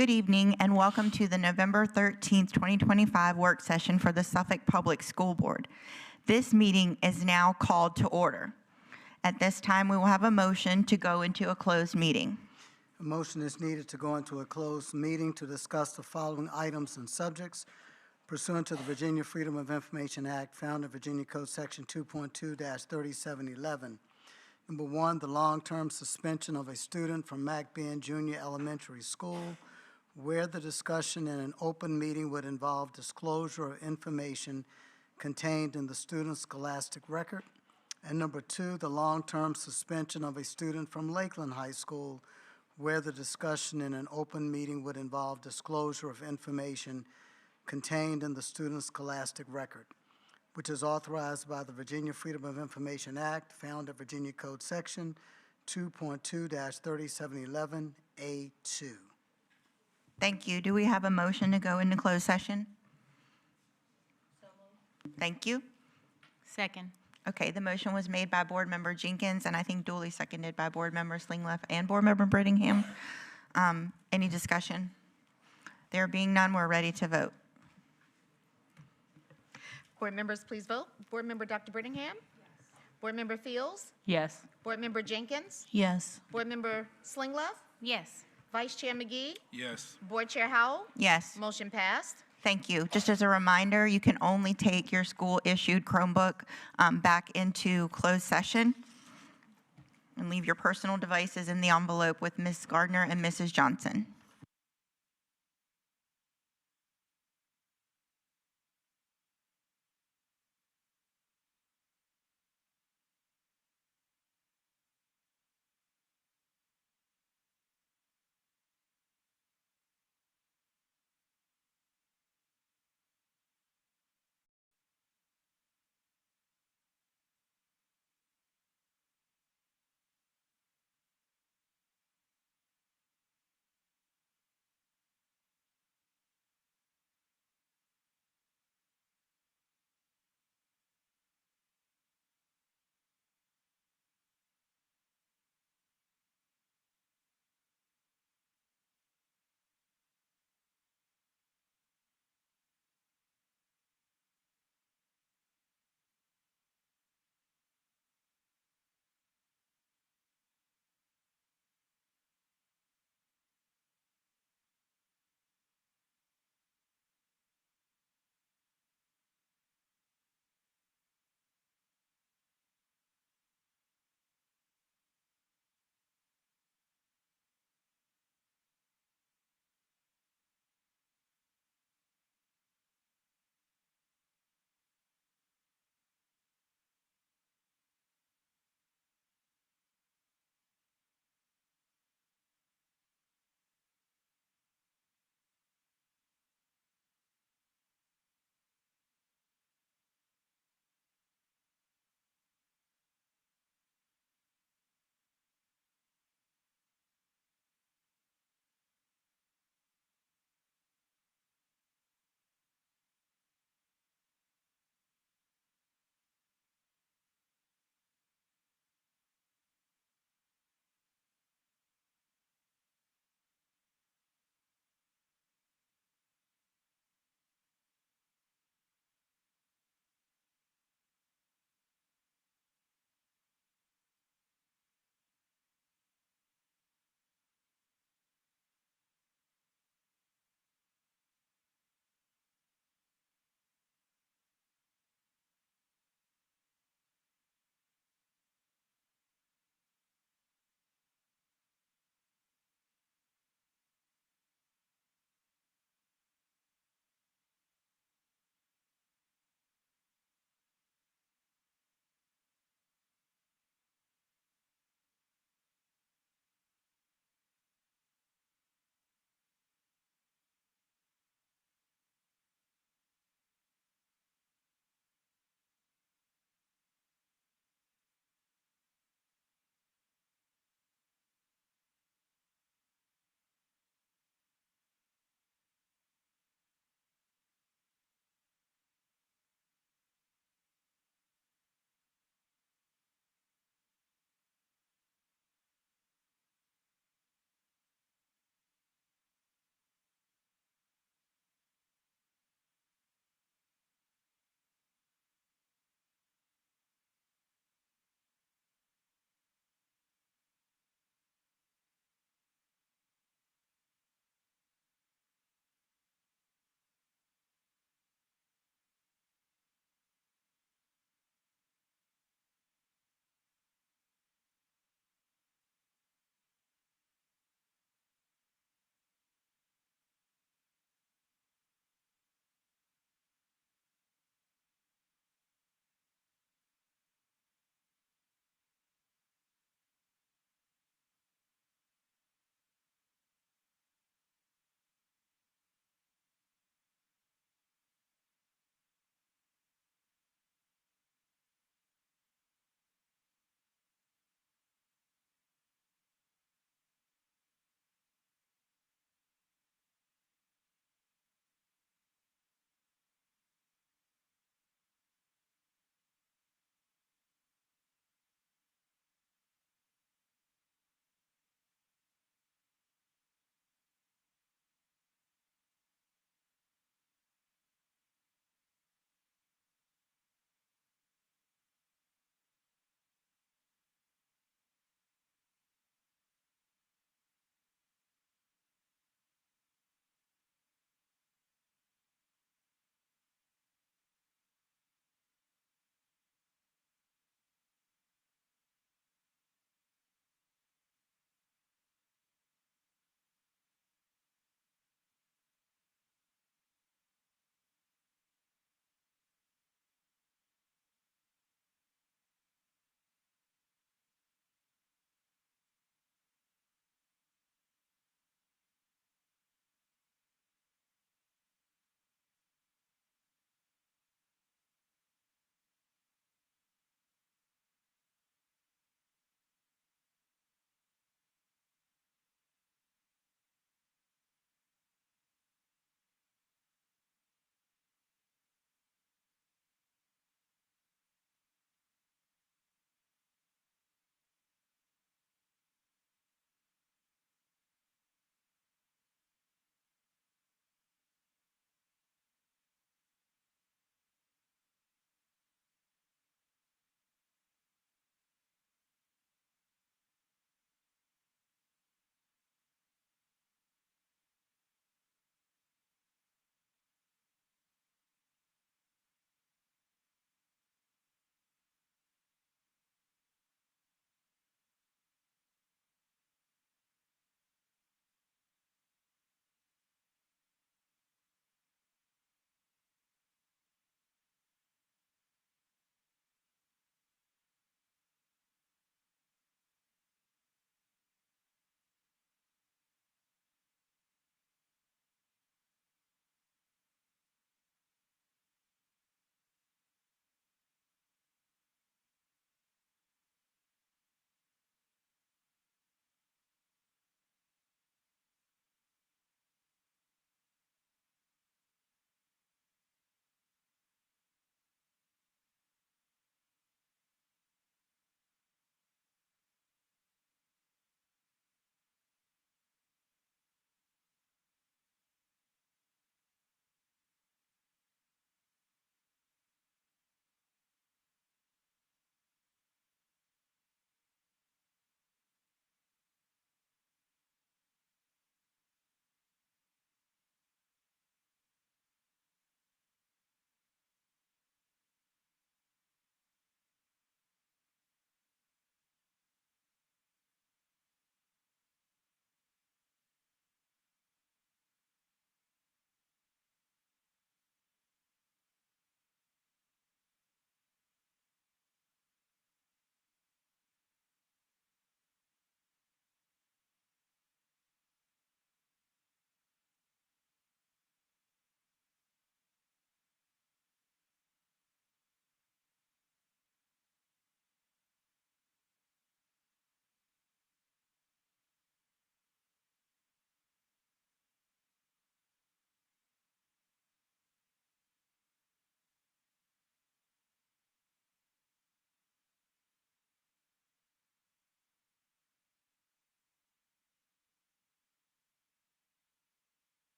Good evening and welcome to the November 13th, 2025 work session for the Suffolk Public School Board. This meeting is now called to order. At this time, we will have a motion to go into a closed meeting. A motion is needed to go into a closed meeting to discuss the following items and subjects pursuant to the Virginia Freedom of Information Act found in Virginia Code Section 2.2-3711. Number one, the long-term suspension of a student from McBean Junior Elementary School where the discussion in an open meeting would involve disclosure of information contained in the student's scholastic record. And number two, the long-term suspension of a student from Lakeland High School where the discussion in an open meeting would involve disclosure of information contained in the student's scholastic record, which is authorized by the Virginia Freedom of Information Act found at Virginia Code Section 2.2-3711A2. Thank you. Do we have a motion to go into closed session? Thank you. Second. Okay, the motion was made by Board Member Jenkins and I think duly seconded by Board Member Slingleff and Board Member Brittingham. Any discussion? There being none, we're ready to vote. Board members, please vote. Board Member Dr. Brittingham? Yes. Board Member Fields? Yes. Board Member Jenkins? Yes. Board Member Slingleff? Yes. Vice Chair McGee? Yes. Board Chair Howell? Yes. Motion passed. Thank you. Just as a reminder, you can only take your school-issued Chromebook back into closed session and leave your personal devices in the envelope with Ms. Gardner and Mrs. Johnson.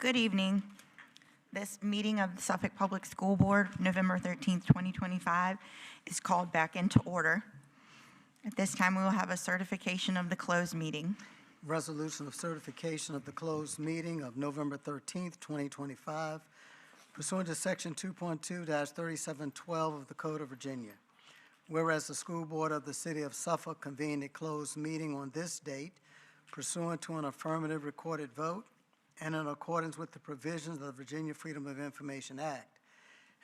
Good evening. This meeting of the Suffolk Public School Board, November 13th, 2025, is called back into order. At this time, we will have a certification of the closed meeting. Resolution of certification of the closed meeting of November 13th, 2025 pursuant to Section 2.2-3712 of the Code of Virginia. Whereas the School Board of the City of Suffolk convened a closed meeting on this date pursuant to an affirmative recorded vote and in accordance with the provisions of the Virginia Freedom of Information Act.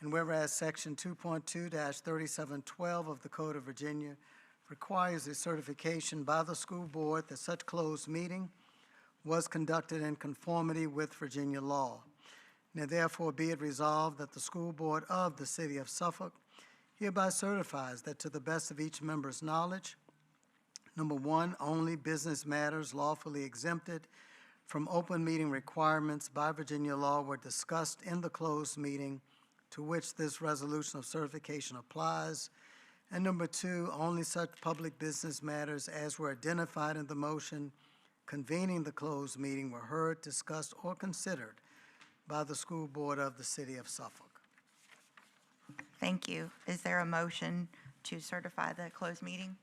And whereas Section 2.2-3712 of the Code of Virginia requires a certification by the school board that such closed meeting was conducted in conformity with Virginia law. Now therefore be it resolved that the school board of the City of Suffolk hereby certifies that to the best of each member's knowledge, number one, only business matters lawfully exempted from open meeting requirements by Virginia law were discussed in the closed meeting to which this resolution of certification applies. And number two, only such public business matters as were identified in the motion convening the closed meeting were heard, discussed, or considered by the school board of the City of Suffolk. Thank you. Is there a motion to certify the closed meeting?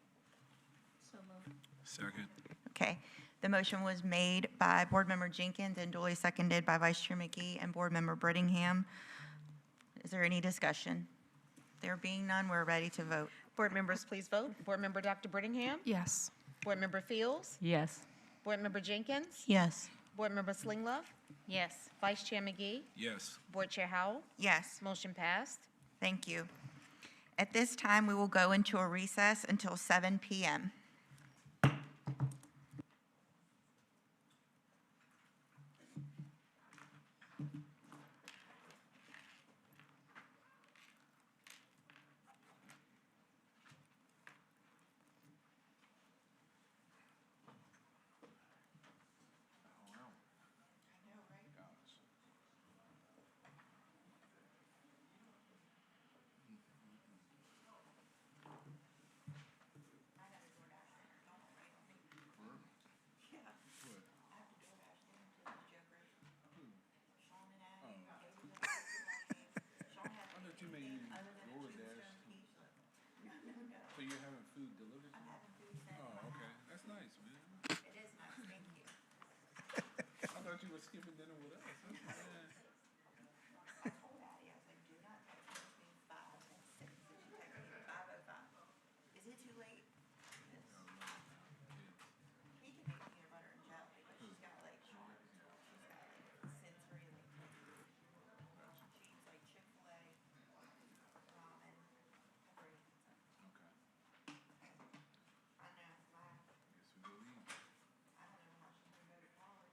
Second. Okay. The motion was made by Board Member Jenkins and duly seconded by Vice Chair McGee and Board Member Brittingham. Is there any discussion? There being none, we're ready to vote. Board members, please vote. Board Member Dr. Brittingham. Yes. Board Member Fields. Yes. Board Member Jenkins. Yes. Board Member Slinglove. Yes. Vice Chair McGee. Yes. Board Chair Howell. Yes. Motion passed. Thank you. At this time, we will go into a recess until 7 p.m. So you're having food delivered? I'm having food sent. Oh, okay. That's nice, man. It is nice, thank you. I thought you were skipping dinner with us. That's nice. I told Addie, I was like, do not text me between 5 and 6. Did you text me at 5:05? Is it too late? He can make peanut butter and jelly, but she's got like short, she's got like sensory, like, she eats like Chick-fil-A, ramen, pepperoni pizza. Okay. I know, my, Guess we go eat. I don't know how she's gonna go to college.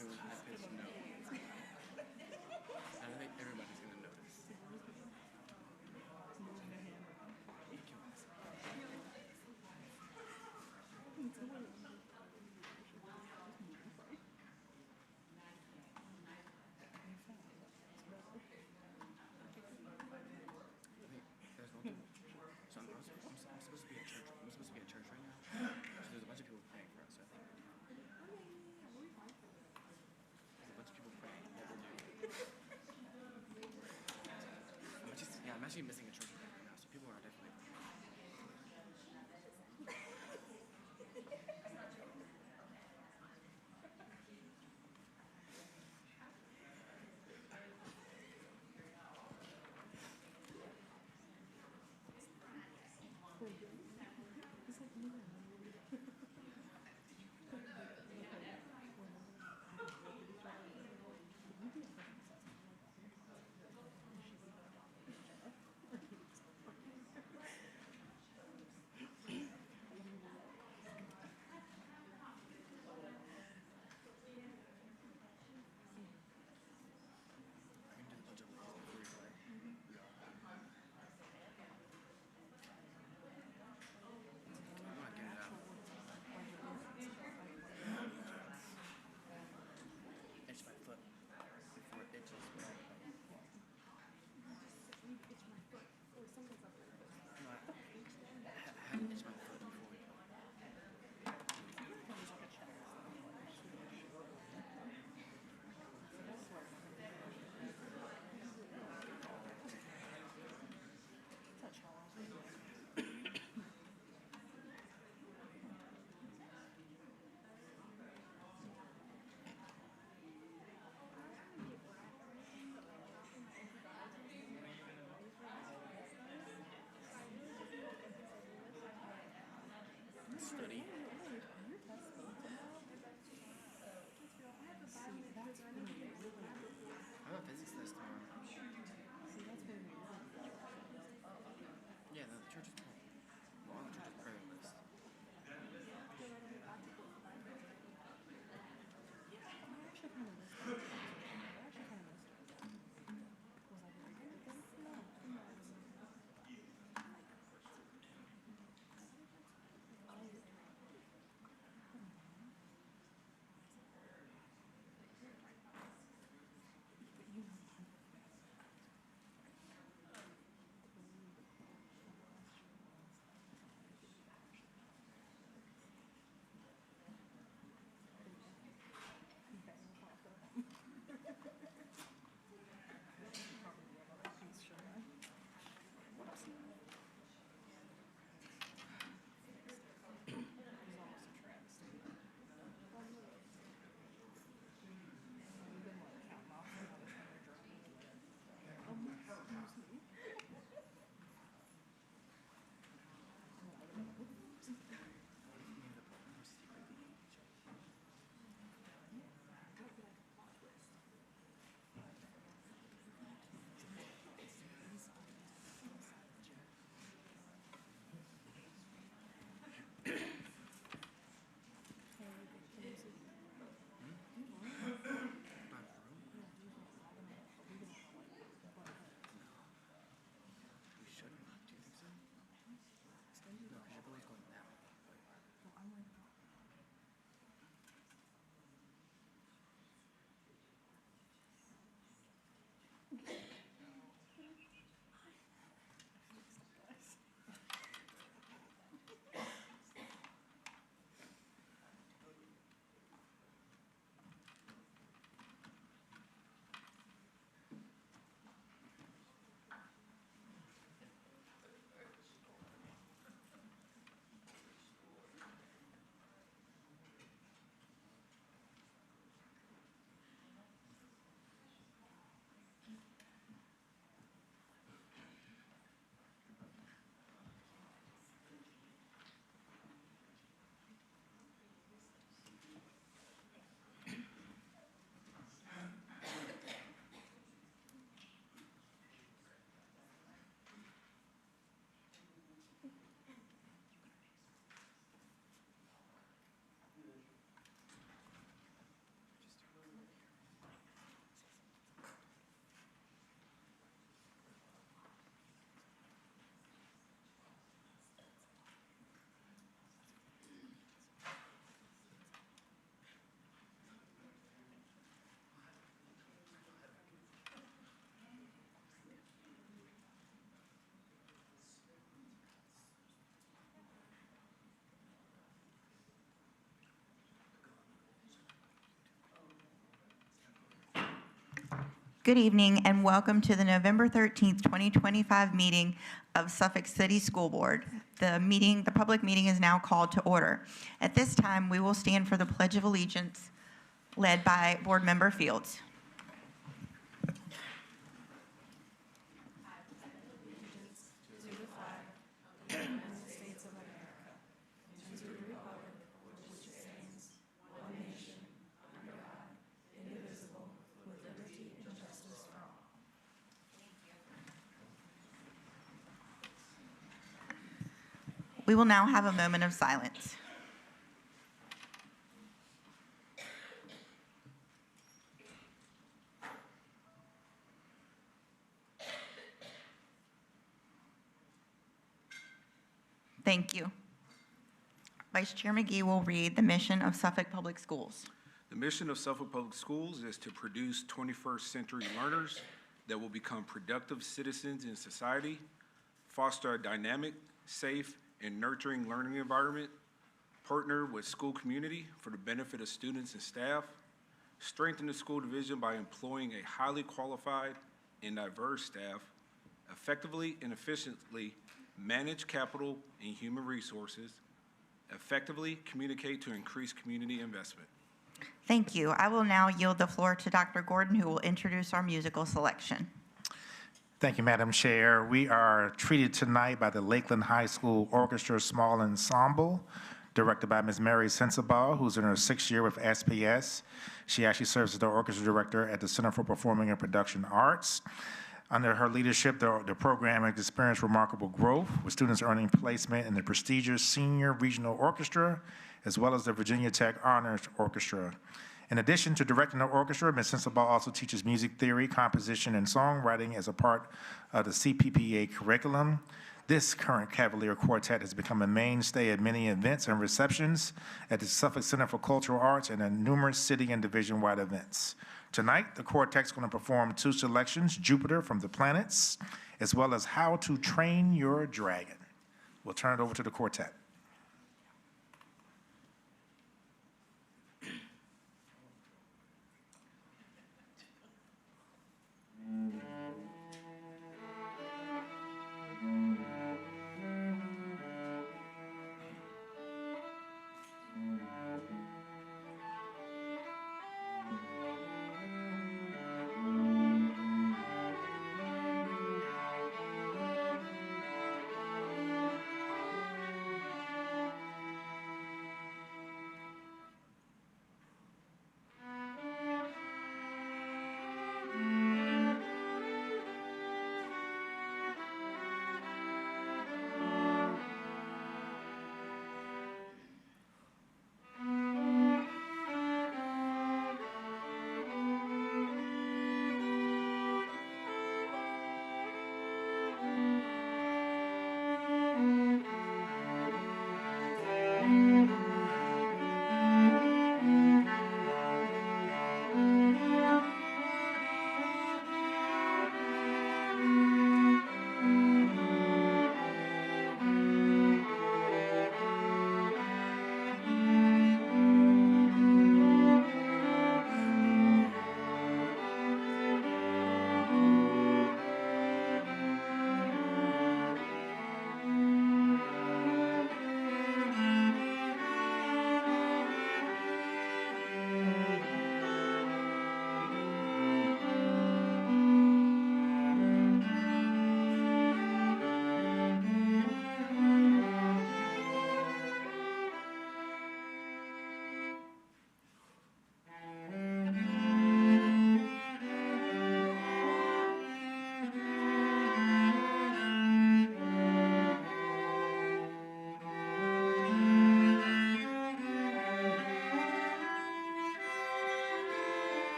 to a high-pitched note. And I think everybody's gonna notice. There's no dude. So I'm supposed to be at church. I'm supposed to be at church right now. So there's a bunch of people praying for us. I think. There's a bunch Good evening and welcome to the November 13th, 2025 meeting of Suffolk City School Board. The public meeting is now called to order. At this time, we will stand for the Pledge of Allegiance led by Board Member Fields. We will now have a moment of silence. Thank you. Vice Chair McGee will read the mission of Suffolk Public Schools. The mission of Suffolk Public Schools is to produce 21st century learners that will become productive citizens in society, foster a dynamic, safe, and nurturing learning environment, partner with school community for the benefit of students and staff, strengthen the school division by employing a highly qualified and diverse staff, effectively and efficiently manage capital and human resources, effectively communicate to increase community investment. Thank you. I will now yield the floor to Dr. Gordon, who will introduce our musical selection. Thank you, Madam Chair. We are treated tonight by the Lakeland High School Orchestra Small Ensemble, directed by Ms. Mary Sensabaugh, who's in her 6th year with SPS. She actually serves as the orchestra director at the Center for Performing and Production Arts. Under her leadership, the program has experienced remarkable growth, with students earning placement in the prestigious Senior Regional Orchestra, as well as the Virginia Tech Honors Orchestra. In addition to directing the orchestra, Ms. Sensabaugh also teaches music theory, composition, and songwriting as a part of the CPPA curriculum. This current Cavalier Quartet has become a mainstay at many events and receptions at the Suffolk Center for Cultural Arts and at numerous city and division-wide events. Tonight, the quartet's going to perform 2 selections, Jupiter from the Planets, as well as How to Train Your Dragon. We'll turn it over to the quartet.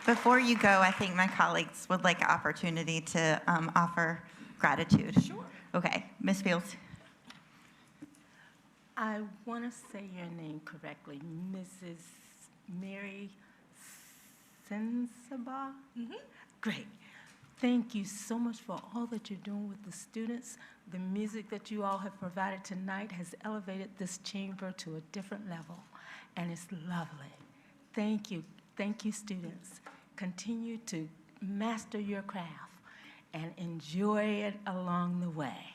Before you go, I think my colleagues would like an opportunity to offer gratitude. Sure. Okay, Ms. Fields. I want to say your name correctly, Mrs. Mary Sensabaugh? Great. Thank you so much for all that you're doing with the students. The music that you all have provided tonight has elevated this chamber to a different level, and it's lovely. Thank you. Thank you, students. Continue to master your craft and enjoy it along the way.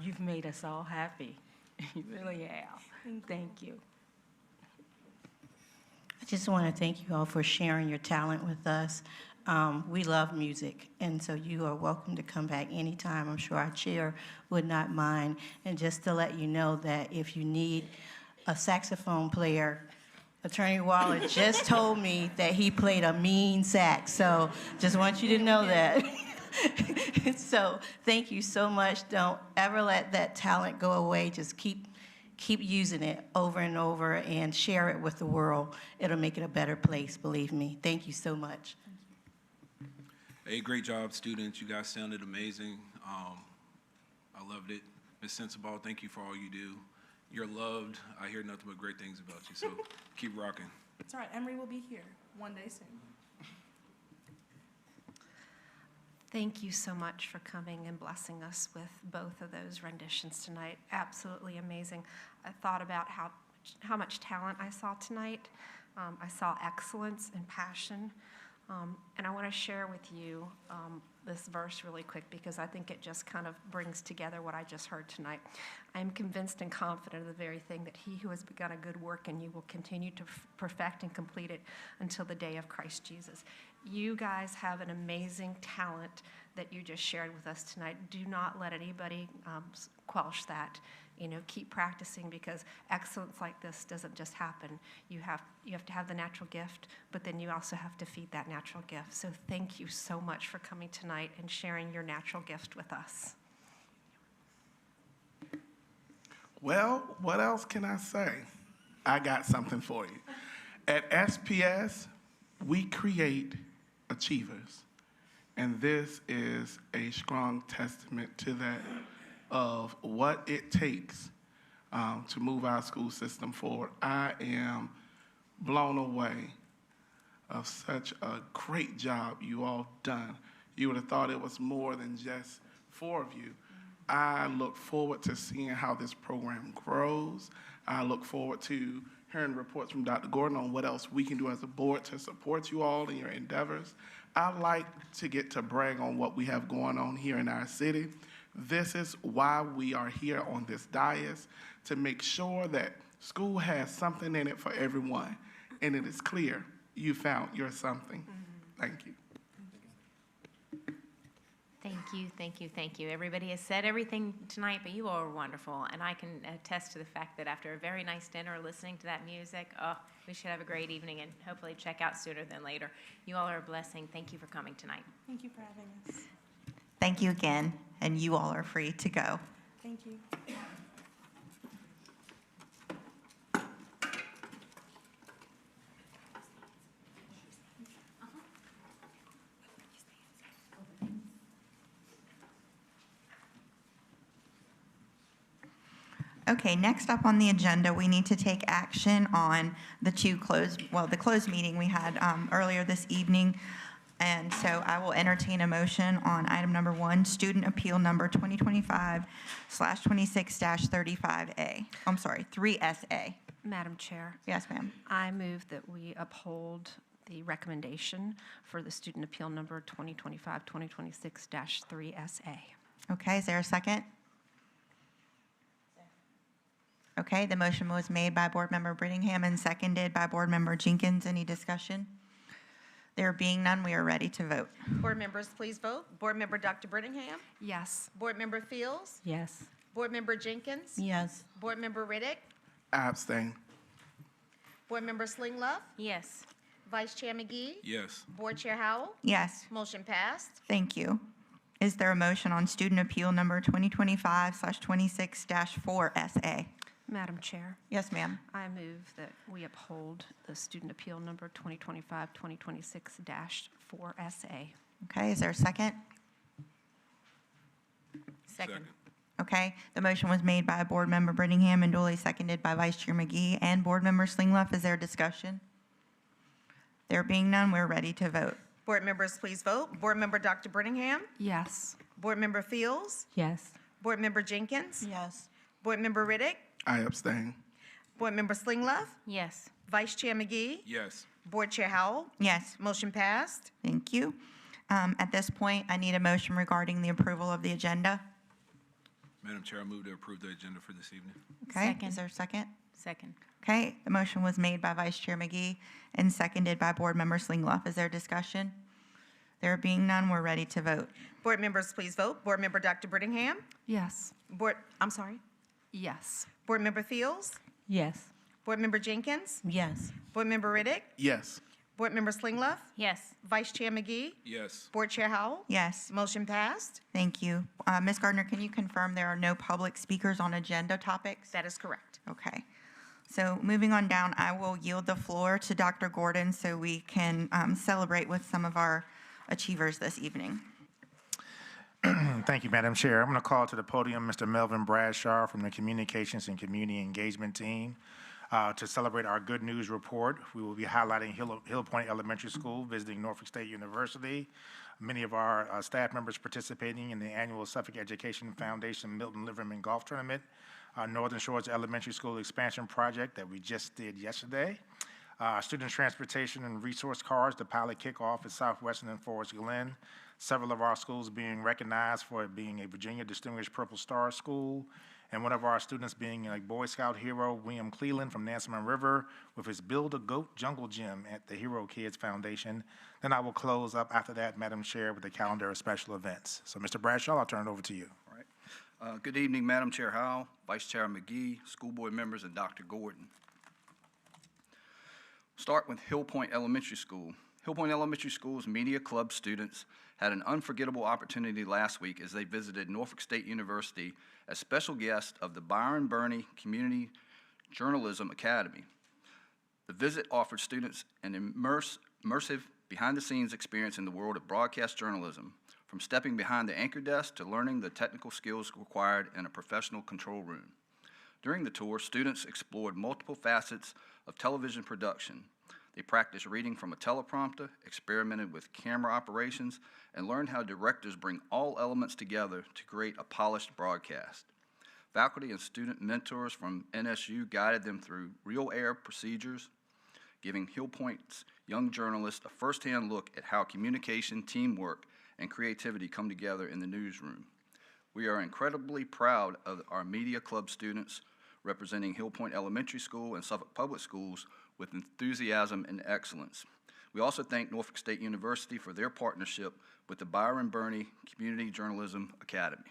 You've made us all happy. You really have. Thank you. I just want to thank you all for sharing your talent with us. We love music, and so you are welcome to come back anytime. I'm sure our chair would not mind. And just to let you know that if you need a saxophone player, Attorney Waller just told me that he played a mean sax, so just want you to know that. So thank you so much. Don't ever let that talent go away. Just keep using it over and over and share it with the world. It'll make it a better place, believe me. Thank you so much. Hey, great job, students. You guys sounded amazing. I loved it. Ms. Sensabaugh, thank you for all you do. You're loved. I hear nothing but great things about you, so keep rocking. It's all right. Emory will be here one day soon. Thank you so much for coming and blessing us with both of those renditions tonight. Absolutely amazing. I thought about how much talent I saw tonight. I saw excellence and passion. And I want to share with you this verse really quick because I think it just kind of brings together what I just heard tonight. I am convinced and confident of the very thing that he who has begun a good work in you will continue to perfect and complete it until the day of Christ Jesus. You guys have an amazing talent that you just shared with us tonight. Do not let anybody quench that. You know, keep practicing because excellence like this doesn't just happen. You have to have the natural gift, but then you also have to feed that natural gift. So thank you so much for coming tonight and sharing your natural gift with us. Well, what else can I say? I got something for you. At SPS, we create achievers, and this is a strong testament to that of what it takes to move our school system forward. I am blown away of such a great job you all done. You would have thought it was more than just 4 of you. I look forward to seeing how this program grows. I look forward to hearing reports from Dr. Gordon on what else we can do as a board to support you all in your endeavors. I like to get to brag on what we have going on here in our city. This is why we are here on this dais, to make sure that school has something in it for everyone. And it is clear you found your something. Thank you. Thank you, thank you, thank you. Everybody has said everything tonight, but you all are wonderful. And I can attest to the fact that after a very nice dinner, listening to that music, we should have a great evening and hopefully check out sooner than later. You all are a blessing. Thank you for coming tonight. Thank you for having us. Thank you again, and you all are free to go. Thank you. Okay, next up on the agenda, we need to take action on the closed meeting we had earlier this evening. And so I will entertain a motion on item number 1, student appeal number 2025/26-35A. I'm sorry, 3SA. Madam Chair, Yes, ma'am. I move that we uphold the recommendation for the student appeal number 2025-2026-3SA. Okay, is there a second? Okay, the motion was made by Board Member Brittingham and seconded by Board Member Jenkins. Any discussion? There being none, we are ready to vote. Board members, please vote. Board Member Dr. Brittingham. Yes. Board Member Fields. Yes. Board Member Jenkins. Yes. Board Member Riddick. I abstain. Board Member Slinglove. Yes. Vice Chair McGee. Yes. Board Chair Howell. Yes, Motion passed. thank you. Is there a motion on student appeal number 2025/26-4SA? Madam Chair, Yes, ma'am. I move that we uphold the student appeal number 2025-2026-4SA. Okay, is there a second? Second. Okay, the motion was made by Board Member Brittingham and duly seconded by Vice Chair McGee and Board Member Slingluff. Is there discussion? There being none, we're ready to vote. Board members, please vote. Board Member Dr. Brittingham, Yes. Board Member Fields, Yes. Board Member Jenkins, Yes. Board Member Riddick, I abstain. Board Member Slingluff, Yes. Vice Chair McGee, Yes. Board Chair Howell. Yes, Motion passed. thank you. At this point, I need a motion regarding the approval of the agenda. Madam Chair, I move to approve the agenda for this evening. Okay, Second. is there a second? Second. Okay, the motion was made by Vice Chair McGee and seconded by Board Member Slingluff. Is there discussion? There being none, we're ready to vote. Board members, please vote. Board Member Dr. Brittingham, Yes. I'm sorry. Yes. Board Member Fields, Yes. Board Member Jenkins, Yes. Board Member Riddick, Yes. Board Member Slingluff, Yes. Vice Chair McGee, Yes. Board Chair Howell. Yes, Motion passed. thank you. Ms. Gardner, can you confirm there are no public speakers on agenda topics? That is correct. Okay. So moving on down, I will yield the floor to Dr. Gordon so we can celebrate with some of our achievers this evening. Thank you, Madam Chair. I'm going to call to the podium Mr. Melvin Bradshaw from the Communications and Community Engagement Team to celebrate our good news report. We will be highlighting Hill Point Elementary School, visiting Norfolk State University, many of our staff members participating in the annual Suffolk Education Foundation Milton Liverman Golf Tournament, Northern Shores Elementary School expansion project that we just did yesterday, student transportation and resource cars, the pilot kickoff at Southwestern and Forest Glen, several of our schools being recognized for being a Virginia Distinguished Purple Star School, and one of our students being a Boy Scout hero, William Cleland from Nansemond River, with his Build a Goat Jungle Gym at the Hero Kids Foundation. Then I will close up after that, Madam Chair, with the calendar of special events. So, Mr. Bradshaw, I'll turn it over to you. All right. Good evening, Madam Chair Howell, Vice Chair McGee, school board members, and Dr. Gordon. Start with Hill Point Elementary School. Hill Point Elementary School's Media Club students had an unforgettable opportunity last week as they visited Norfolk State University as special guests of the Byron Burney Community Journalism Academy. The visit offered students an immersive behind-the-scenes experience in the world of broadcast journalism, from stepping behind the anchor desk to learning the technical skills required in a professional control room. During the tour, students explored multiple facets of television production. They practiced reading from a teleprompter, experimented with camera operations, and learned how directors bring all elements together to create a polished broadcast. Faculty and student mentors from NSU guided them through real air procedures, giving Hill Point's young journalists a firsthand look at how communication, teamwork, and creativity come together in the newsroom. We are incredibly proud of our Media Club students representing Hill Point Elementary School and Suffolk Public Schools with enthusiasm and excellence. We also thank Norfolk State University for their partnership with the Byron Burney Community Journalism Academy.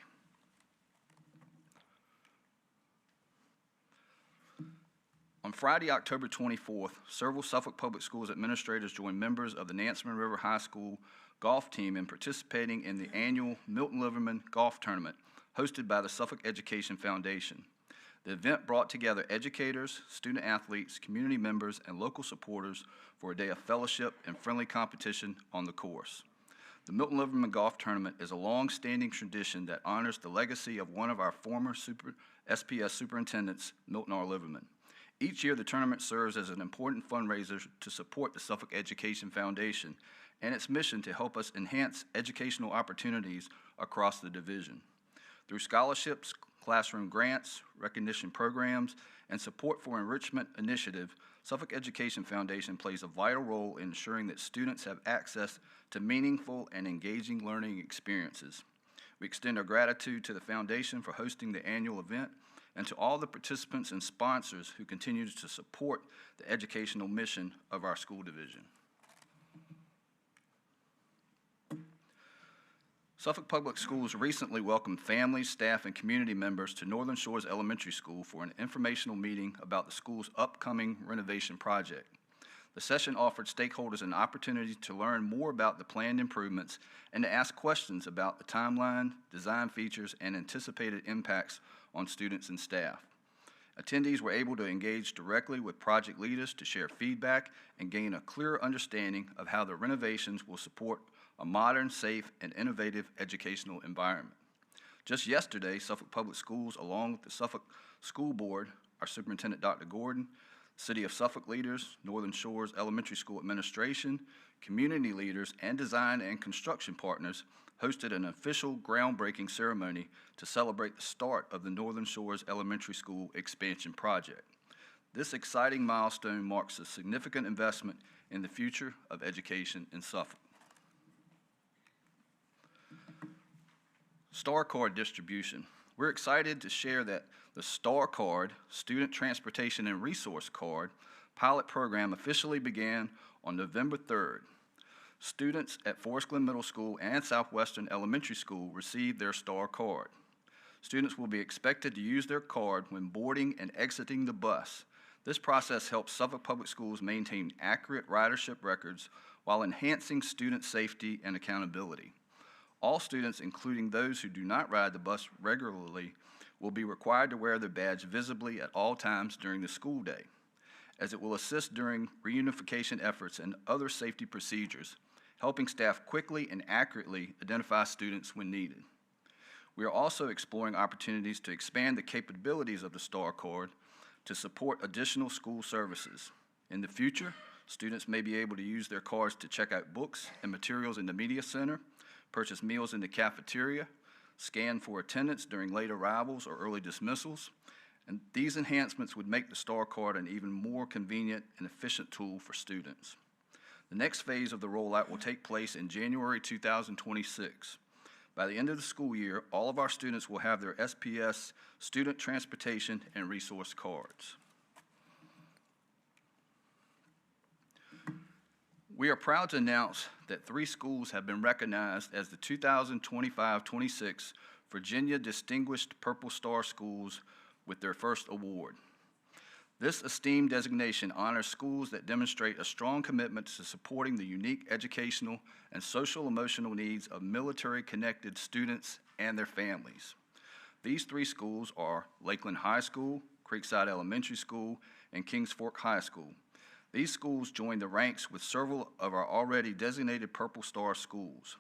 On Friday, October 24th, several Suffolk Public Schools administrators joined members of the Nansemond River High School golf team in participating in the annual Milton Liverman Golf Tournament hosted by the Suffolk Education Foundation. The event brought together educators, student athletes, community members, and local supporters for a day of fellowship and friendly competition on the course. The Milton Liverman Golf Tournament is a long-standing tradition that honors the legacy of one of our former SPS superintendents, Milton R. Liverman. Each year, the tournament serves as an important fundraiser to support the Suffolk Education Foundation and its mission to help us enhance educational opportunities across the division. Through scholarships, classroom grants, recognition programs, and support for enrichment initiative, Suffolk Education Foundation plays a vital role in ensuring that students have access to meaningful and engaging learning experiences. We extend our gratitude to the foundation for hosting the annual event and to all the participants and sponsors who continue to support the educational mission of our school division. Suffolk Public Schools recently welcomed families, staff, and community members to Northern Shores Elementary School for an informational meeting about the school's upcoming renovation project. The session offered stakeholders an opportunity to learn more about the planned improvements and to ask questions about the timeline, design features, and anticipated impacts on students and staff. Attendees were able to engage directly with project leaders to share feedback and gain a clearer understanding of how the renovations will support a modern, safe, and innovative educational environment. Just yesterday, Suffolk Public Schools, along with the Suffolk School Board, our Superintendent Dr. Gordon, City of Suffolk leaders, Northern Shores Elementary School administration, community leaders, and design and construction partners hosted an official groundbreaking ceremony to celebrate the start of the Northern Shores Elementary School expansion project. This exciting milestone marks a significant investment in the future of education in Suffolk. Star Card distribution. We're excited to share that the Star Card, Student Transportation and Resource Card, pilot program officially began on November 3rd. Students at Forest Glen Middle School and Southwestern Elementary School received their Star Card. Students will be expected to use their card when boarding and exiting the bus. This process helps Suffolk Public Schools maintain accurate ridership records while enhancing student safety and accountability. All students, including those who do not ride the bus regularly, will be required to wear their badge visibly at all times during the school day, as it will assist during reunification efforts and other safety procedures, helping staff quickly and accurately identify students when needed. We are also exploring opportunities to expand the capabilities of the Star Card to support additional school services. In the future, students may be able to use their cards to check out books and materials in the media center, purchase meals in the cafeteria, scan for attendance during late arrivals or early dismissals, and these enhancements would make the Star Card an even more convenient and efficient tool for students. The next phase of the rollout will take place in January 2026. By the end of the school year, all of our students will have their SPS Student Transportation and Resource Cards. We are proud to announce that 3 schools have been recognized as the 2025-26 Virginia Distinguished Purple Star Schools with their first award. This esteemed designation honors schools that demonstrate a strong commitment to supporting the unique educational and social-emotional needs of military-connected students and their families. These 3 schools are Lakeland High School, Creekside Elementary School, and Kings Fork High School. These schools join the ranks with several of our already designated Purple Star schools.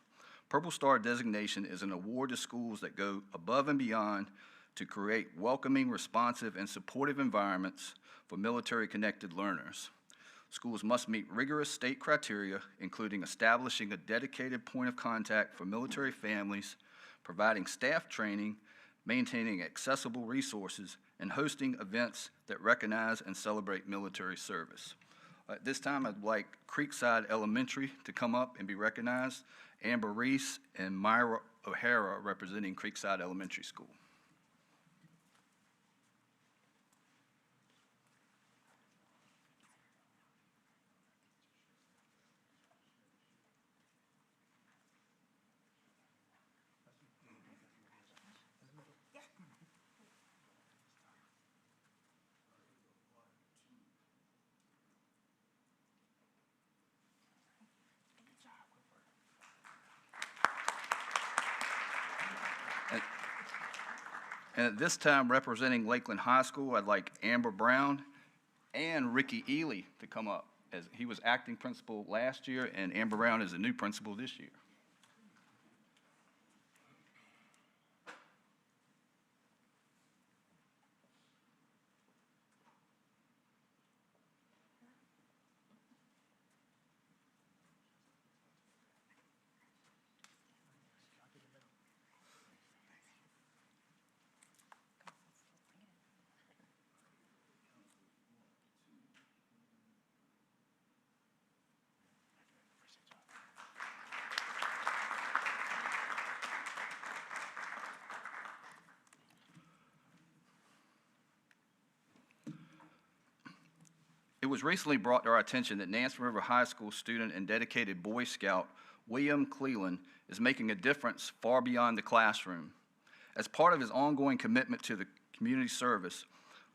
Purple Star designation is an award to schools that go above and beyond to create welcoming, responsive, and supportive environments for military-connected learners. Schools must meet rigorous state criteria, including establishing a dedicated point of contact for military families, providing staff training, maintaining accessible resources, and hosting events that recognize and celebrate military service. At this time, I'd like Creekside Elementary to come up and be recognized. Amber Reese and Myra O'Hara representing Creekside Elementary School. And at this time, representing Lakeland High School, I'd like Amber Brown and Ricky Ely to come up, as he was acting principal last year, and Amber Brown is the new principal this year. It was recently brought to our attention that Nansemond River High School student and dedicated Boy Scout William Cleland is making a difference far beyond the classroom. As part of his ongoing commitment to the community service,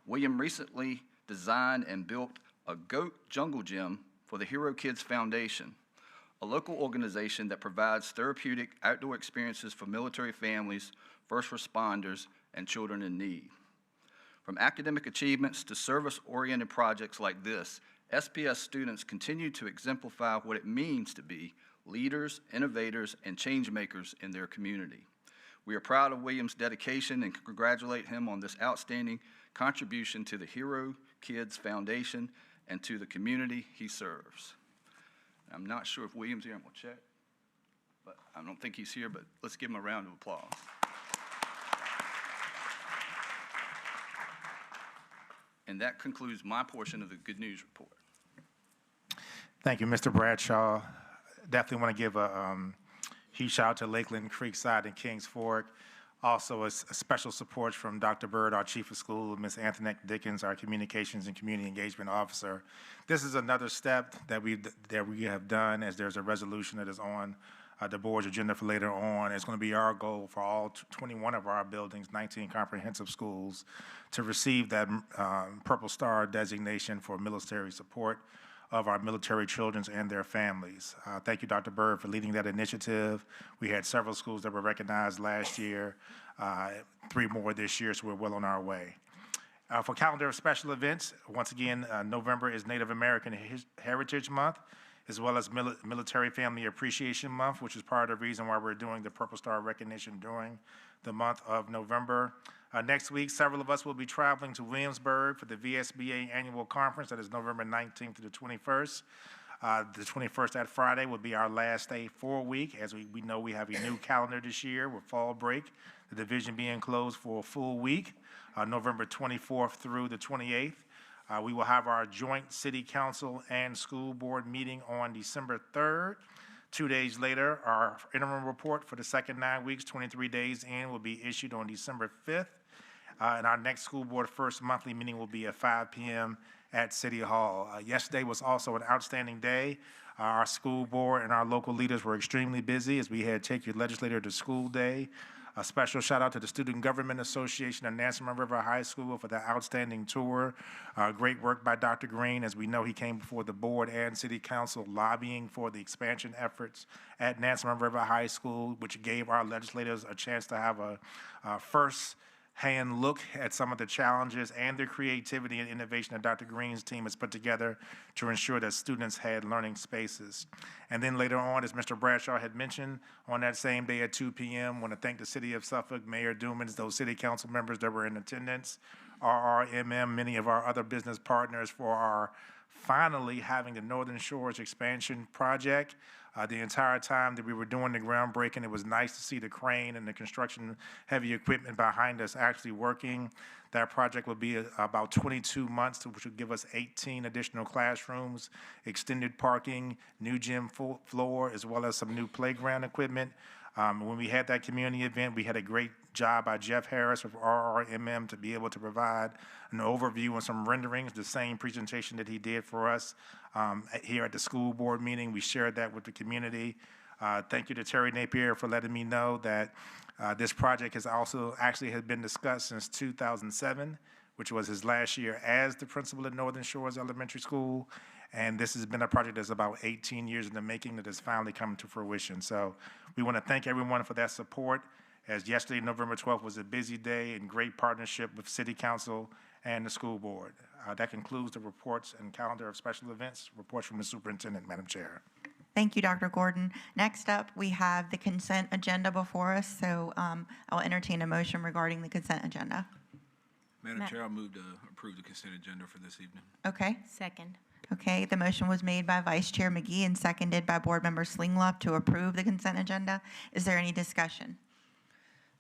William recently designed and built a goat jungle gym for the Hero Kids Foundation, a local organization that provides therapeutic outdoor experiences for military families, first responders, and children in need. From academic achievements to service-oriented projects like this, SPS students continue to exemplify what it means to be leaders, innovators, and change makers in their community. We are proud of William's dedication and congratulate him on this outstanding contribution to the Hero Kids Foundation and to the community he serves. I'm not sure if William's here, I'm gonna check, but I don't think he's here, but let's give him a round of applause. And that concludes my portion of the good news report. Thank you, Mr. Bradshaw. Definitely want to give a huge shout out to Lakeland, Creekside, and Kings Fork. Also, a special support from Dr. Bird, our Chief of School, Ms. Antoinette Dickens, our Communications and Community Engagement Officer. This is another step that we have done, as there's a resolution that is on the board's agenda for later on. It's going to be our goal for all 21 of our buildings, 19 comprehensive schools, to receive that Purple Star designation for military support of our military children and their families. Thank you, Dr. Bird, for leading that initiative. We had several schools that were recognized last year, 3 more this year, so we're well on our way. For calendar of special events, once again, November is Native American Heritage Month, as well as Military Family Appreciation Month, which is part of the reason why we're doing the Purple Star recognition during the month of November. Next week, several of us will be traveling to Williamsburg for the VSBA Annual Conference. That is November 19th to the 21st. The 21st, that Friday, will be our last day for a week, as we know we have a new calendar this year with fall break, the division being closed for a full week, November 24th through the 28th. We will have our joint city council and school board meeting on December 3rd. 2 days later, our interim report for the second 9 weeks, 23 days in, will be issued on December 5th. And our next school board first monthly meeting will be at 5 p.m. at City Hall. Yesterday was also an outstanding day. Our school board and our local leaders were extremely busy as we had Take Your Legislator to School Day. A special shout out to the Student Government Association of Nansemond River High School for the outstanding tour. Great work by Dr. Green, as we know he came before the board and city council lobbying for the expansion efforts at Nansemond River High School, which gave our legislators a chance to have a first-hand look at some of the challenges and the creativity and innovation that Dr. Green's team has put together to ensure that students had learning spaces. And then later on, as Mr. Bradshaw had mentioned, on that same day at 2 p.m., I want to thank the City of Suffolk, Mayor Dumans, those city council members that were in attendance, RRMM, many of our other business partners for our finally having the Northern Shores expansion project. The entire time that we were doing the groundbreaking, it was nice to see the crane and the construction heavy equipment behind us actually working. That project will be about 22 months, which will give us 18 additional classrooms, extended parking, new gym floor, as well as some new playground equipment. When we had that community event, we had a great job by Jeff Harris of RRMM to be able to provide an overview and some renderings, the same presentation that he did for us here at the school board meeting. We shared that with the community. Thank you to Terry Napier for letting me know that this project has also actually been discussed since 2007, which was his last year as the principal at Northern Shores Elementary School. And this has been a project that's about 18 years in the making that has finally come to fruition. So we want to thank everyone for that support, as yesterday, November 12th, was a busy day and great partnership with City Council and the school board. That concludes the reports and calendar of special events. Reports from the superintendent, Madam Chair. Thank you, Dr. Gordon. Next up, we have the consent agenda before us, so I'll entertain a motion regarding the consent agenda. Madam Chair, I'll move to approve the consent agenda for this evening. Okay. Second. Okay, the motion was made by Vice Chair McGee and seconded by Board Member Slinglup to approve the consent agenda. Is there any discussion?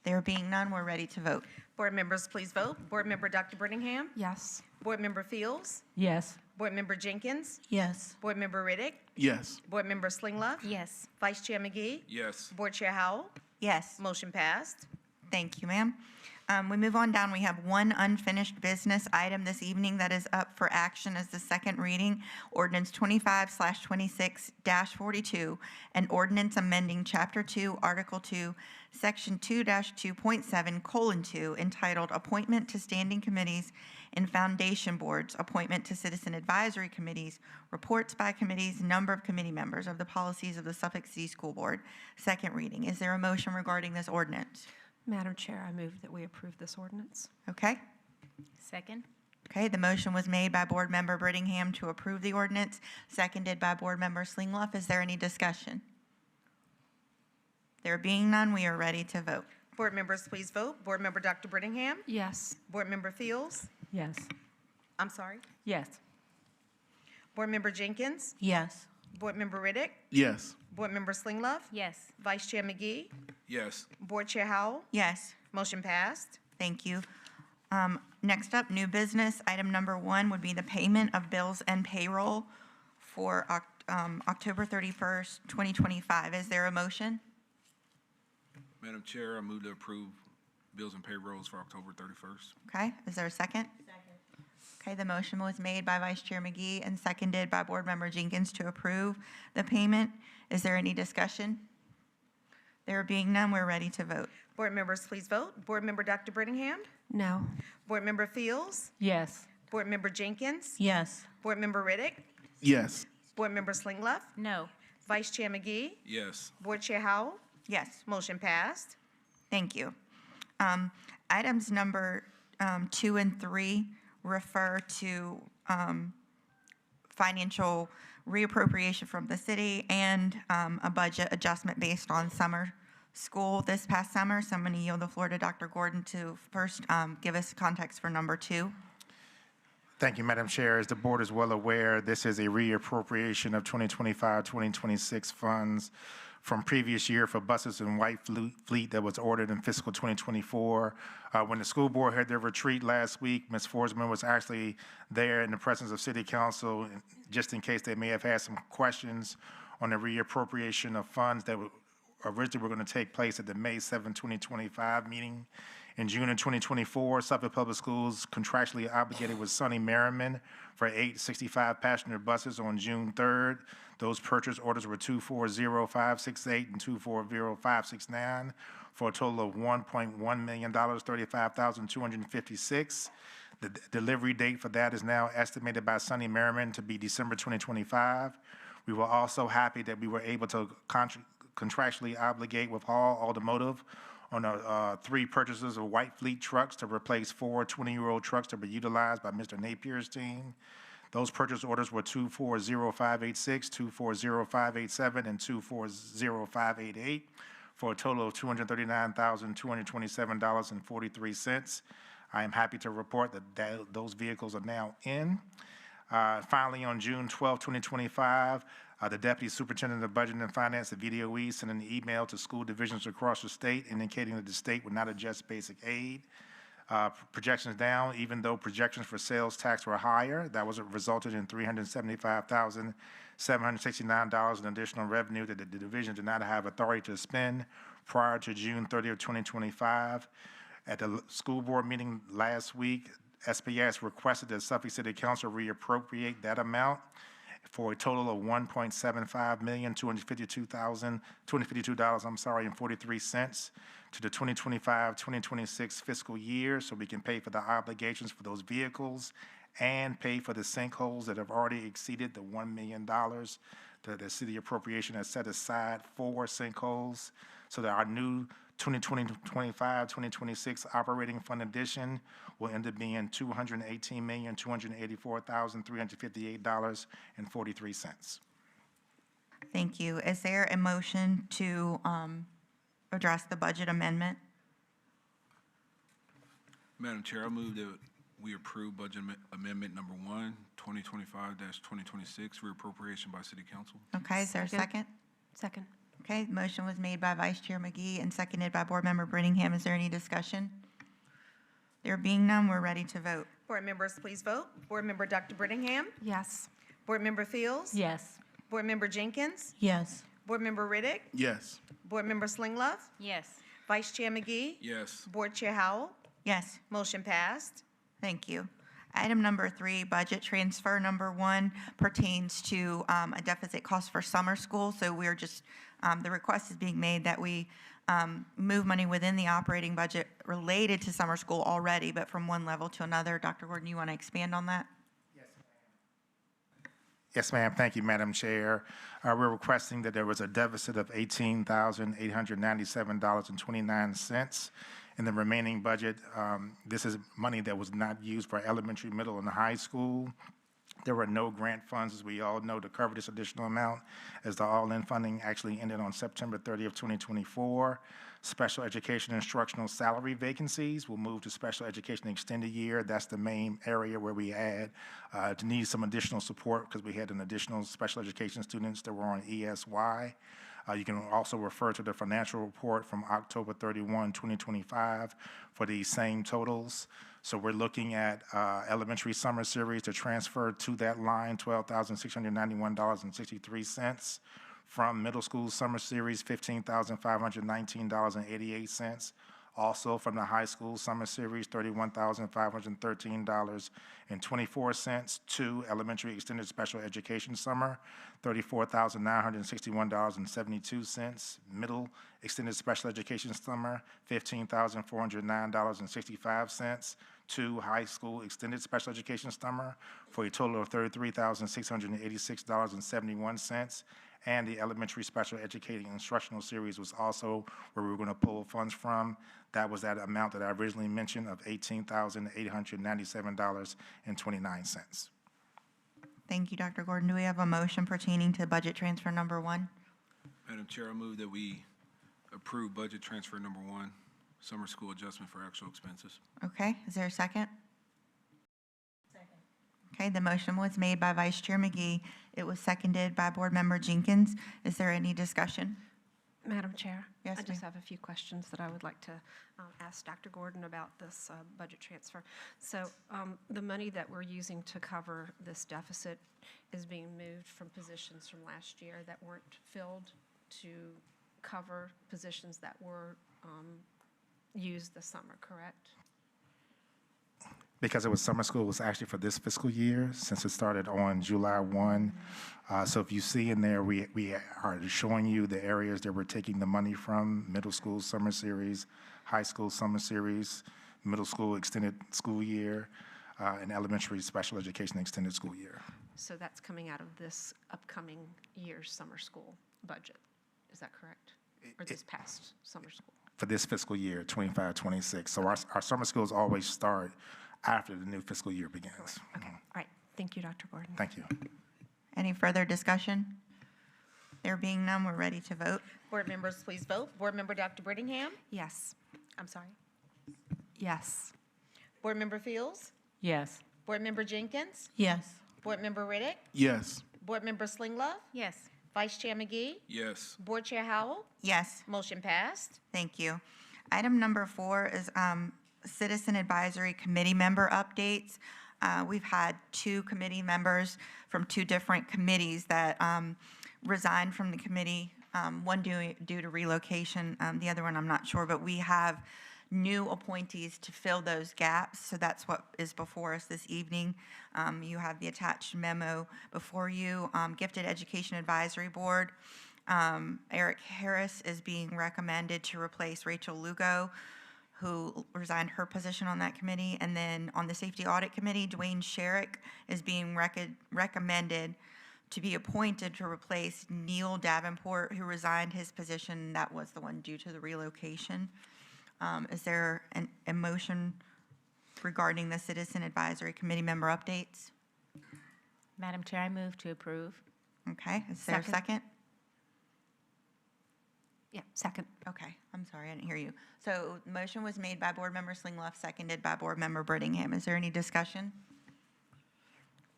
There being none, we're ready to vote. Board members, please vote. Board Member Dr. Brittingham? Yes. Board Member Fields? Yes. Board Member Jenkins? Yes. Board Member Riddick? Yes. Board Member Slinglup? Yes. Vice Chair McGee? Yes. Board Chair Howell? Yes. Motion passed. Thank you, ma'am. We move on down. We have one unfinished business item this evening that is up for action as the second reading, ordinance 25/26-42, an ordinance amending Chapter 2, Article 2, Section 2-2.7:2, entitled Appointment to Standing Committees and Foundation Boards, Appointment to Citizen Advisory Committees, Reports by Committees, Number of Committee Members of the Policies of the Suffolk City School Board. Second reading. Is there a motion regarding this ordinance? Madam Chair, I move that we approve this ordinance. Okay. Second? Okay, the motion was made by Board Member Brittingham to approve the ordinance, seconded by Board Member Slingloff. Is there any discussion? There being none, we are ready to vote. Board members, please vote. Board Member Dr. Brittingham. Yes. Board Member Fields. Yes. I'm sorry. Yes. Board Member Jenkins. Yes. Board Member Riddick. Yes. Board Member Slingloff. Yes. Vice Chair McGee. Yes. Board Chair Howell. Yes. Motion passed. Thank you. Next up, new business. Item number 1 would be the payment of bills and payroll for October 31st, 2025. Is there a motion? Madam Chair, I move to approve bills and payrolls for October 31st. Okay, is there a second? Second. Okay, the motion was made by Vice Chair McGee and seconded by Board Member Jenkins to approve the payment. Is there any discussion? There being none, we're ready to vote. Board members, please vote. Board Member Dr. Brittingham. No. Board Member Fields. Yes. Board Member Jenkins. Yes. Board Member Riddick. Yes. Board Member Slingloff. No. Vice Chair McGee. Yes. Board Chair Howell. Yes. Motion passed. Thank you. Items number 2 and 3 refer to financial reappropriation from the city and a budget adjustment based on summer school this past summer. So I'm going to yield the floor to Dr. Gordon to first give us context for number 2. Thank you, Madam Chair. As the board is well aware, this is a reappropriation of 2025-2026 funds from previous year for buses and white fleet that was ordered in fiscal 2024. When the school board had their retreat last week, Ms. Forsman was actually there in the presence of City Council, just in case they may have had some questions on the reappropriation of funds that originally were going to take place at the May 7, 2025 meeting. In June of 2024, Suffolk Public Schools contractually obligated with Sunny Merriman for 8 65-passenger buses on June 3rd. Those purchase orders were 240568 and 240569 for a total of $1.1 million, $35,256. The delivery date for that is now estimated by Sunny Merriman to be December 2025. We were also happy that we were able to contractually obligate with Hall Automotive on 3 purchases of white fleet trucks to replace 4 20-year-old trucks that were utilized by Mr. Napier's team. Those purchase orders were 240586, 240587, and 240588 for a total of $239,227.43. I am happy to report that those vehicles are now in. Finally, on June 12, 2025, the Deputy Superintendent of Budget and Finance at VDOE sent an email to school divisions across the state indicating that the state would not adjust basic aid. Projections down, even though projections for sales tax were higher. That was resulted in $375,769 in additional revenue that the division did not have authority to spend prior to June 30th, 2025. At the school board meeting last week, SPS requested that Suffolk City Council reappropriate that amount for a total of $1,752,252.43 to the 2025-2026 fiscal year, so we can pay for the obligations for those vehicles and pay for the sinkholes that have already exceeded the $1 million that the city appropriation has set aside for sinkholes, so that our new 2025-2026 operating fund addition will end up being $218,284,358.43. Thank you. Is there a motion to address the budget amendment? Madam Chair, I move that we approve budget amendment number 1, 2025-2026, reappropriation by City Council. Okay, is there a second? Second. Okay, the motion was made by Vice Chair McGee and seconded by Board Member Brittingham. Is there any discussion? There being none, we're ready to vote. Board members, please vote. Board Member Dr. Brittingham. Yes. Board Member Fields. Yes. Board Member Jenkins. Yes. Board Member Riddick. Yes. Board Member Slingloff. Yes. Vice Chair McGee. Yes. Board Chair Howell. Yes. Motion passed. Thank you. Item number 3, budget transfer number 1, pertains to a deficit cost for summer school. So we're just, the request is being made that we move money within the operating budget related to summer school already, but from one level to another. Dr. Gordon, you want to expand on that? Yes, ma'am. Thank you, Madam Chair. We're requesting that there was a deficit of $18,897.29 In the remaining budget, this is money that was not used for elementary, middle, and high school. There were no grant funds, as we all know, to cover this additional amount, as the all-in funding actually ended on September 30th, 2024. Special education instructional salary vacancies will move to special education extended year. That's the main area where we had to need some additional support because we had an additional special education students that were on ESY. You can also refer to the financial report from October 31, 2025 for these same totals. So we're looking at elementary summer series to transfer to that line $12,691.63. From middle school summer series, $15,519.88. Also from the high school summer series, $31,513.24. To elementary extended special education summer, $34,961.72. Middle extended special education summer, $15,409.65. To high school extended special education summer, for a total of $33,686.71. And the elementary special educating instructional series was also where we were going to pull funds from. That was that amount that I originally mentioned of $18,897.29. Thank you, Dr. Gordon. Do we have a motion pertaining to budget transfer number 1? Madam Chair, I move that we approve budget transfer number 1, summer school adjustment for actual expenses. Okay, is there a second? Okay, the motion was made by Vice Chair McGee. It was seconded by Board Member Jenkins. Is there any discussion? Madam Chair? Yes, I just ma'am. have a few questions that I would like to ask Dr. Gordon about this budget transfer. So the money that we're using to cover this deficit is being moved from positions from last year that weren't filled to cover positions that were used this summer, correct? Because it was summer school, it was actually for this fiscal year, since it started on July 1. So if you see in there, we are showing you the areas that we're taking the money from: middle school summer series, high school summer series, middle school extended school year, and elementary special education extended school year. So that's coming out of this upcoming year's summer school budget, is that correct? Or this past summer school? For this fiscal year, 25-26. So our summer schools always start after the new fiscal year begins. Okay, all right. Thank you, Dr. Gordon. Thank you. Any further discussion? There being none, we're ready to vote. Board members, please vote. Board Member Dr. Brittingham? Yes. I'm sorry. Yes. Board Member Fields? Yes. Board Member Jenkins? Yes. Board Member Riddick? Yes. Board Member Slinglove? Yes. Vice Chair McGee? Yes. Board Chair Howell? Yes. Motion passed. Thank you. Item number 4 is Citizen Advisory Committee member updates. We've had 2 committee members from 2 different committees that resigned from the committee, one due to relocation, the other one I'm not sure, but we have new appointees to fill those gaps, so that's what is before us this evening. You have the attached memo before you. Gifted Education Advisory Board, Eric Harris is being recommended to replace Rachel Lugo, who resigned her position on that committee. And then on the Safety Audit Committee, Dwayne Sherrick is being recommended to be appointed to replace Neil Davenport, who resigned his position. That was the one due to the relocation. Is there a motion regarding the Citizen Advisory Committee member updates? Madam Chair, I move to approve. Okay, is there a second? Yeah, second. Okay, I'm sorry, I didn't hear you. So the motion was made by Board Member Slinglove, seconded by Board Member Brittingham. Is there any discussion?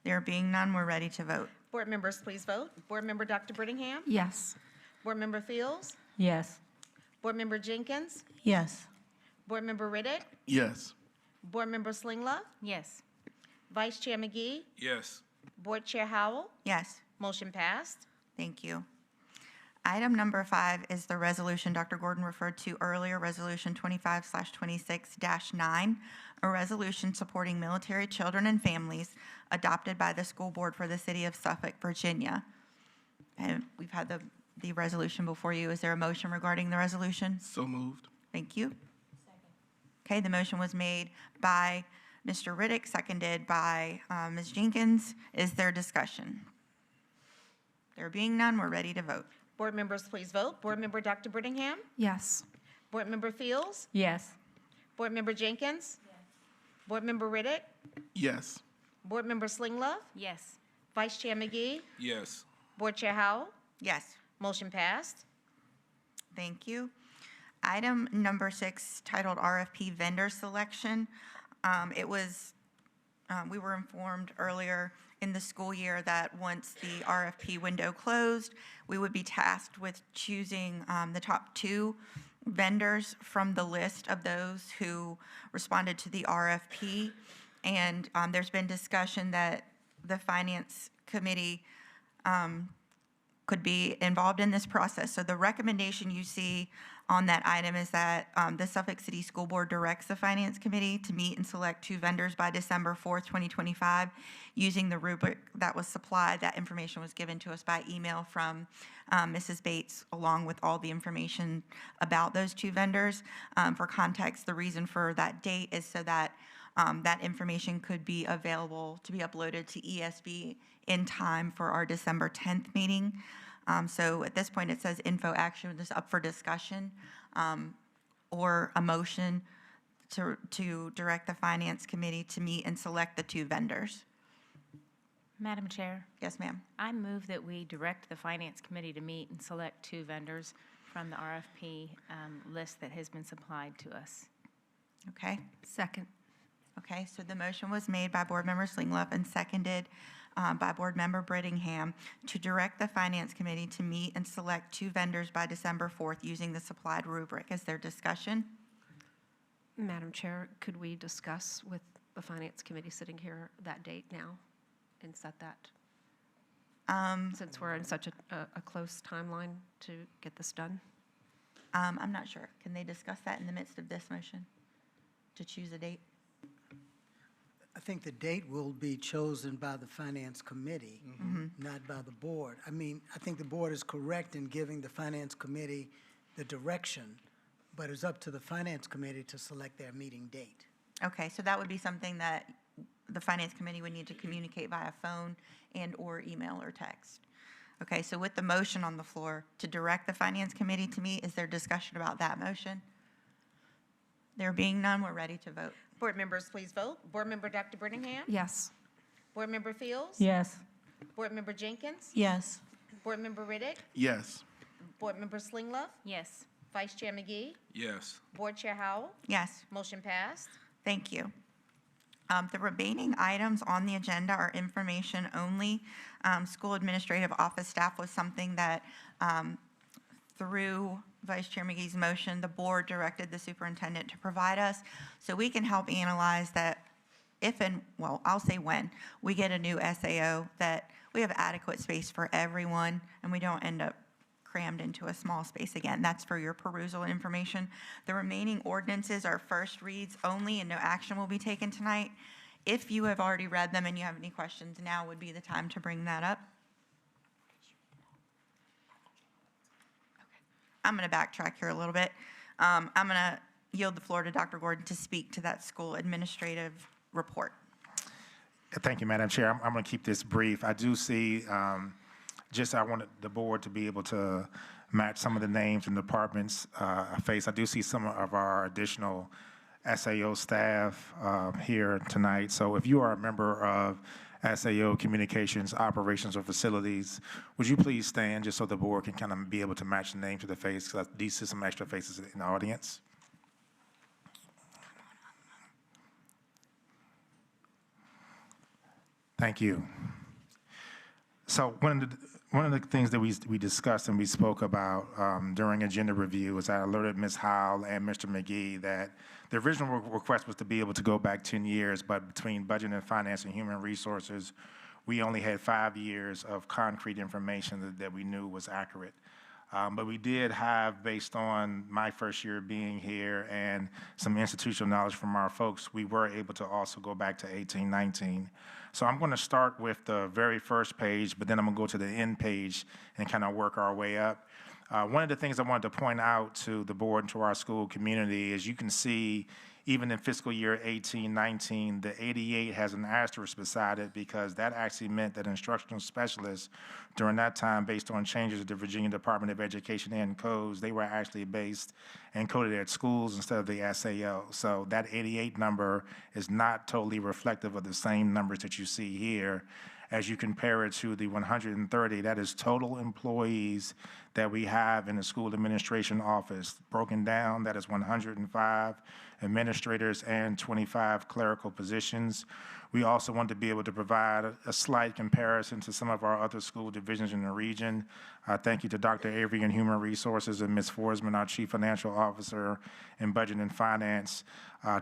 There being none, we're ready to vote. Board members, please vote. Board Member Dr. Brittingham? Yes. Board Member Fields? Yes. Board Member Jenkins? Yes. Board Member Riddick? Yes. Board Member Slinglove? Yes. Vice Chair McGee? Yes. Board Chair Howell? Yes, Motion passed. thank you. Item number 5 is the resolution Dr. Gordon referred to earlier, Resolution 25/26-9, a resolution supporting military children and families adopted by the school board for the city of Suffolk, Virginia. And we've had the resolution before you. Is there a motion regarding the resolution? So moved. Thank you. Okay, the motion was made by Mr. Riddick, seconded by Ms. Jenkins. Is there discussion? There being none, we're ready to vote. Board members, please vote. Board Member Dr. Brittingham? Yes. Board Member Fields? Yes. Board Member Jenkins? Board Member Riddick? Yes. Board Member Slinglove? Yes. Vice Chair McGee? Yes. Board Chair Howell? Yes. Motion passed. Thank you. Item number 6, titled RFP Vendor Selection. We were informed earlier in the school year that once the RFP window closed, we would be tasked with choosing the top 2 vendors from the list of those who responded to the RFP. And there's been discussion that the Finance Committee could be involved in this process. So the recommendation you see on that item is that the Suffolk City School Board directs the Finance Committee to meet and select 2 vendors by December 4th, 2025, using the rubric that was supplied. That information was given to us by email from Mrs. Bates, along with all the information about those 2 vendors. For context, the reason for that date is so that that information could be available to be uploaded to ESB in time for our December 10th meeting. So at this point, it says info action is up for discussion or a motion to direct the Finance Committee to meet and select the 2 vendors. Madam Chair, Yes, ma'am. I move that we direct the Finance Committee to meet and select 2 vendors from the RFP list that has been supplied to us. Okay. Second. Okay, so the motion was made by Board Member Slinglove and seconded by Board Member Brittingham to direct the Finance Committee to meet and select 2 vendors by December 4th using the supplied rubric. Is there discussion? Madam Chair, could we discuss with the Finance Committee sitting here that date now and set that? Since we're in such a close timeline to get this done? I'm not sure. Can they discuss that in the midst of this motion to choose a date? I think the date will be chosen by the Finance Committee, not by the board. I mean, I think the board is correct in giving the Finance Committee the direction, but it's up to the Finance Committee to select their meeting date. Okay, so that would be something that the Finance Committee would need to communicate via phone and/or email or text. Okay, so with the motion on the floor to direct the Finance Committee to meet, is there discussion about that motion? There being none, we're ready to vote. Board members, please vote. Board Member Dr. Brittingham? Yes. Board Member Fields? Yes. Board Member Jenkins? Yes. Board Member Riddick? Yes. Board Member Slinglove? Yes. Vice Chair McGee? Yes. Board Chair Howell? Yes. Motion passed. Thank you. The remaining items on the agenda are information only. School Administrative Office staff was something that, through Vice Chair McGee's motion, the board directed the superintendent to provide us, so we can help analyze that if and, well, I'll say when, we get a new SAO, that we have adequate space for everyone, and we don't end up crammed into a small space again. That's for your perusal information. The remaining ordinances are first reads only, and no action will be taken tonight. If you have already read them and you have any questions, now would be the time to bring that up. I'm going to backtrack here a little bit. I'm going to yield the floor to Dr. Gordon to speak to that school administrative report. Thank you, Madam Chair. I'm going to keep this brief. I do see, I wanted the board to be able to match some of the names and departments face. I do see some of our additional SAO staff here tonight. So if you are a member of SAO Communications, Operations, or Facilities, would you please stand just so the board can kind of be able to match the name to the face, because I do see some extra faces in the audience. Thank you. So one of the things that we discussed and we spoke about during agenda review is I alerted Ms. Howell and Mr. McGee that the original request was to be able to go back 10 years, but between budget and finance and human resources, we only had 5 years of concrete information that we knew was accurate. But we did have, based on my first year being here and some institutional knowledge from our folks, we were able to also go back to 1819. So I'm going to start with the very first page, but then I'm going to go to the end page and kind of work our way up. One of the things I wanted to point out to the board and to our school community is you can see even in fiscal year 18-19, the 88 has an asterisk beside it because that actually meant that instructional specialists during that time, based on changes of the Virginia Department of Education and codes, they were actually based and coded at schools instead of the SAO. So that 88 number is not totally reflective of the same numbers that you see here. As you compare it to the 130, that is total employees that we have in the school administration office. Broken down, that is 105 administrators and 25 clerical positions. We also want to be able to provide a slight comparison to some of our other school divisions in the region. Thank you to Dr. Avery in Human Resources and Ms. Forsman, our Chief Financial Officer in Budget and Finance,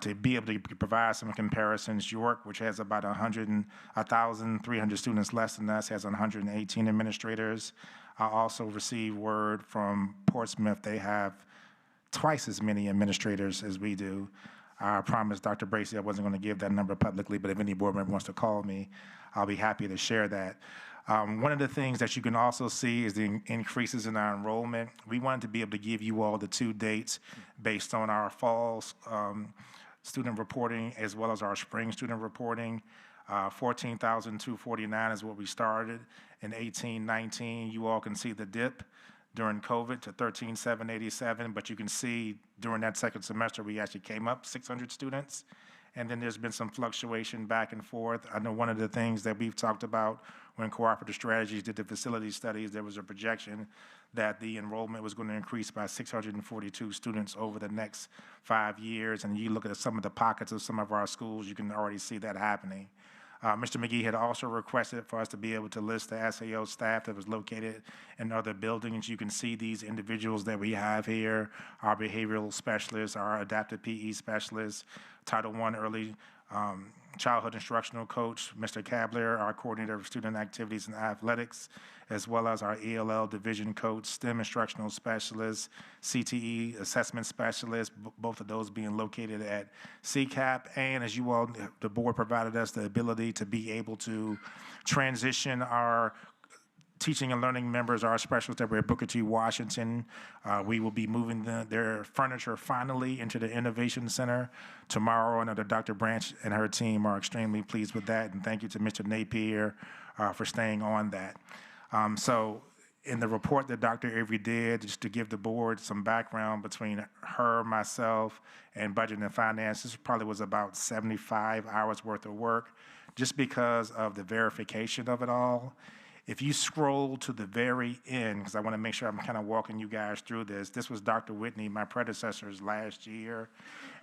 to be able to provide some comparisons. York, which has about 1,300 students less than us, has 118 administrators. I also received word from Portsmouth. They have twice as many administrators as we do. I promised Dr. Bracey I wasn't going to give that number publicly, but if any board member wants to call me, I'll be happy to share that. One of the things that you can also see is the increases in our enrollment. We wanted to be able to give you all the 2 dates based on our fall student reporting as well as our spring student reporting. 14,249 is what we started in 18-19. You all can see the dip during COVID to 13,787, but you can see during that second semester, we actually came up 600 students, and then there's been some fluctuation back and forth. I know one of the things that we've talked about when Cooperative Strategies did the facility studies, there was a projection that the enrollment was going to increase by 642 students over the next 5 years, and you look at some of the pockets of some of our schools, you can already see that happening. Mr. McGee had also requested for us to be able to list the SAO staff that was located in other buildings. You can see these individuals that we have here, our behavioral specialists, our adaptive PE specialists, Title I early childhood instructional coach, Mr. Kabler, our coordinator of student activities and athletics, as well as our ELL division coach, STEM instructional specialist, CTE assessment specialist, both of those being located at CCAP. And as you all, the board provided us the ability to be able to transition our teaching and learning members, our specialists that were at Booker T. Washington. We will be moving their furniture finally into the Innovation Center tomorrow. I know that Dr. Branch and her team are extremely pleased with that, and thank you to Mr. Napier for staying on that. So in the report that Dr. Avery did, just to give the board some background between her, myself, and Budget and Finance, this probably was about 75 hours worth of work just because of the verification of it all. If you scroll to the very end, because I want to make sure I'm kind of walking you guys through this, this was Dr. Whitney, my predecessor's last year,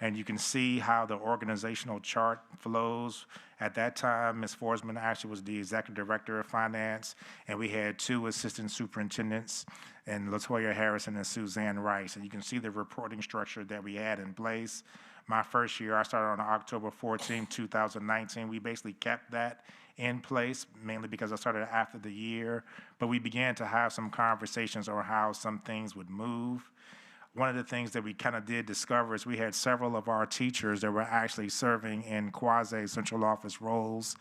and you can see how the organizational chart flows. At that time, Ms. Forsman actually was the Executive Director of Finance, and we had 2 assistant superintendents, and LaToya Harrison and Suzanne Rice, and you can see the reporting structure that we had in place. My first year, I started on October 14, 2019. We basically kept that in place, mainly because I started after the year, but we began to have some conversations on how some things would move. One of the things that we kind of did discover is we had several of our teachers that were actually serving in quasi-central office roles.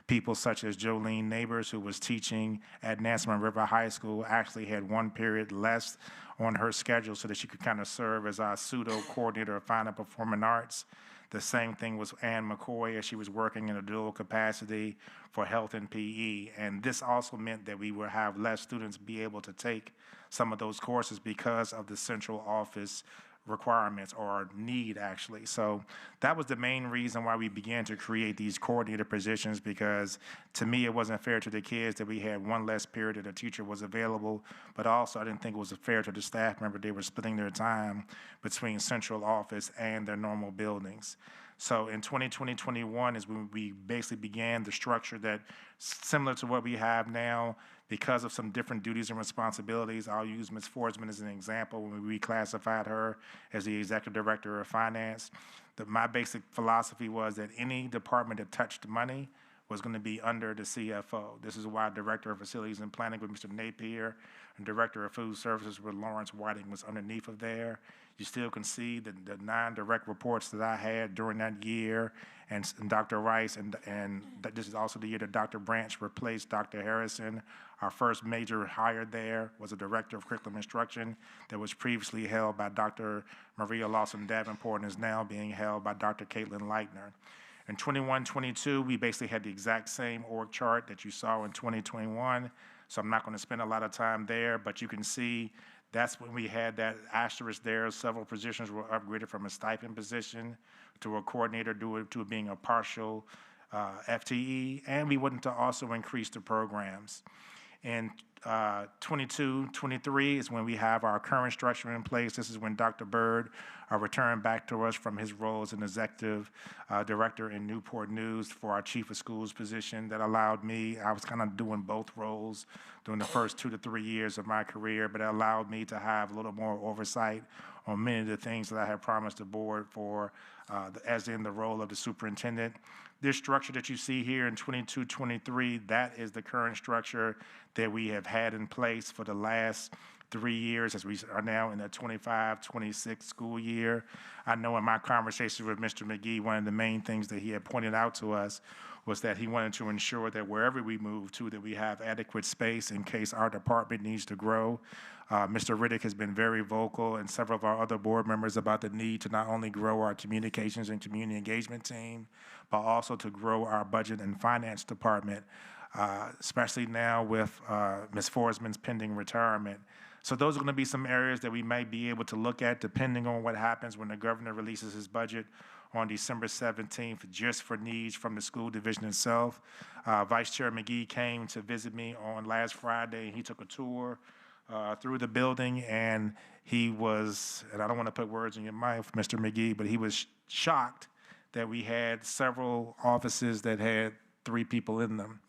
People such as Jolene Neighbors, who was teaching at Nansemond River High School, actually had 1 period less on her schedule so that she could kind of serve as our pseudo coordinator of fine and performing arts. The same thing was Ann McCoy, as she was working in a dual capacity for health and PE. And this also meant that we would have less students be able to take some of those courses because of the central office requirements or need, actually. So that was the main reason why we began to create these coordinator positions, because to me it wasn't fair to the kids that we had 1 less period that a teacher was available, but also I didn't think it was fair to the staff member. They were splitting their time between central office and their normal buildings. So in 2020-21 is when we basically began the structure that similar to what we have now, because of some different duties and responsibilities. I'll use Ms. Forsman as an example. When we reclassified her as the Executive Director of Finance, my basic philosophy was that any department that touched money was going to be under the CFO. This is why Director of Facilities and Planning with Mr. Napier and Director of Food Services with Lawrence Whiting was underneath of there. You still can see the 9 direct reports that I had during that year, and Dr. Rice, and this is also the year that Dr. Branch replaced Dr. Harrison. Our first major hire there was a Director of Curriculum Instruction that was previously held by Dr. Maria Lawson Davenport and is now being held by Dr. Caitlin Leitner. In 21-22, we basically had the exact same org chart that you saw in 2021, so I'm not going to spend a lot of time there, but you can see that's when we had that asterisk there. Several positions were upgraded from a stipend position to a coordinator to being a partial FTE, and we wanted to also increase the programs. In 22-23 is when we have our current structure in place. This is when Dr. Byrd returned back to us from his role as an executive director in Newport News for our chief of schools position. That allowed me, I was kind of doing both roles during the first 2 to 3 years of my career, but it allowed me to have a little more oversight on many of the things that I had promised the board for, as in the role of the superintendent. This structure that you see here in 22-23, that is the current structure that we have had in place for the last 3 years as we are now in the 25-26 school year. I know in my conversations with Mr. McGee, one of the main things that he had pointed out to us was that he wanted to ensure that wherever we move to, that we have adequate space in case our department needs to grow. Mr. Riddick has been very vocal, and several of our other board members, about the need to not only grow our communications and community engagement team, but also to grow our budget and finance department, especially now with Ms. Forsman's pending retirement. So those are going to be some areas that we might be able to look at depending on what happens when the governor releases his budget on December 17th, just for needs from the school division itself. Vice Chair McGee came to visit me on last Friday, and he took a tour through the building, and he was, and I don't want to put words in your mouth, Mr. McGee, but he was shocked that we had several offices that had 3 people in them.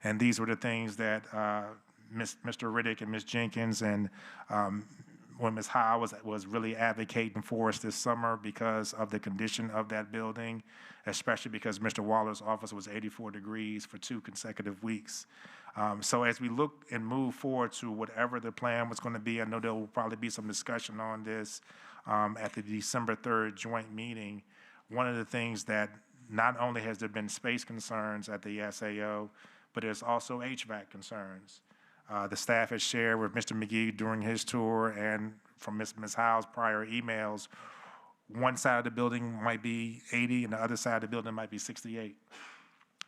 And these were the things that Mr. Riddick and Ms. Jenkins and when Ms. Howe was really advocating for us this summer because of the condition of that building, especially because Mr. Waller's office was 84 degrees for 2 consecutive weeks. So as we look and move forward to whatever the plan was going to be, I know there will probably be some discussion on this at the December 3rd joint meeting. One of the things that not only has there been space concerns at the SAO, but there's also HVAC concerns. The staff has shared with Mr. McGee during his tour and from Ms. Howe's prior emails, one side of the building might be 80 and the other side of the building might be 68.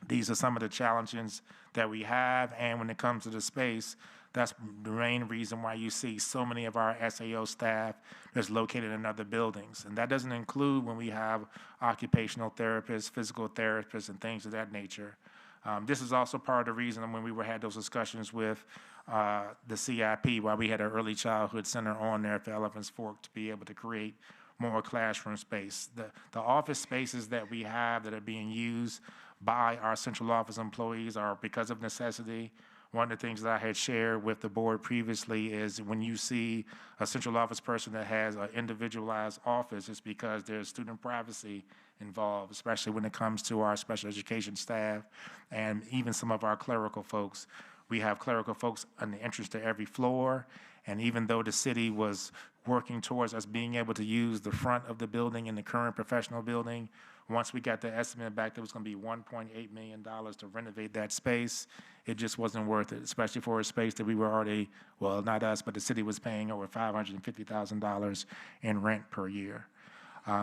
These are some of the challenges that we have, and when it comes to the space, that's the main reason why you see so many of our SAO staff that's located in other buildings. And that doesn't include when we have occupational therapists, physical therapists, and things of that nature. This is also part of the reason when we had those discussions with the CIP, why we had an early childhood center on there for Elephants Fork to be able to create more classroom space. The office spaces that we have that are being used by our central office employees are because of necessity. One of the things that I had shared with the board previously is when you see a central office person that has an individualized office, it's because there's student privacy involved, especially when it comes to our special education staff and even some of our clerical folks. We have clerical folks on the entrance to every floor, and even though the city was working towards us being able to use the front of the building in the current professional building, once we got the estimate back, there was going to be $1.8 million to renovate that space. It just wasn't worth it, especially for a space that we were already, well, not us, but the city was paying over $550,000 in rent per year.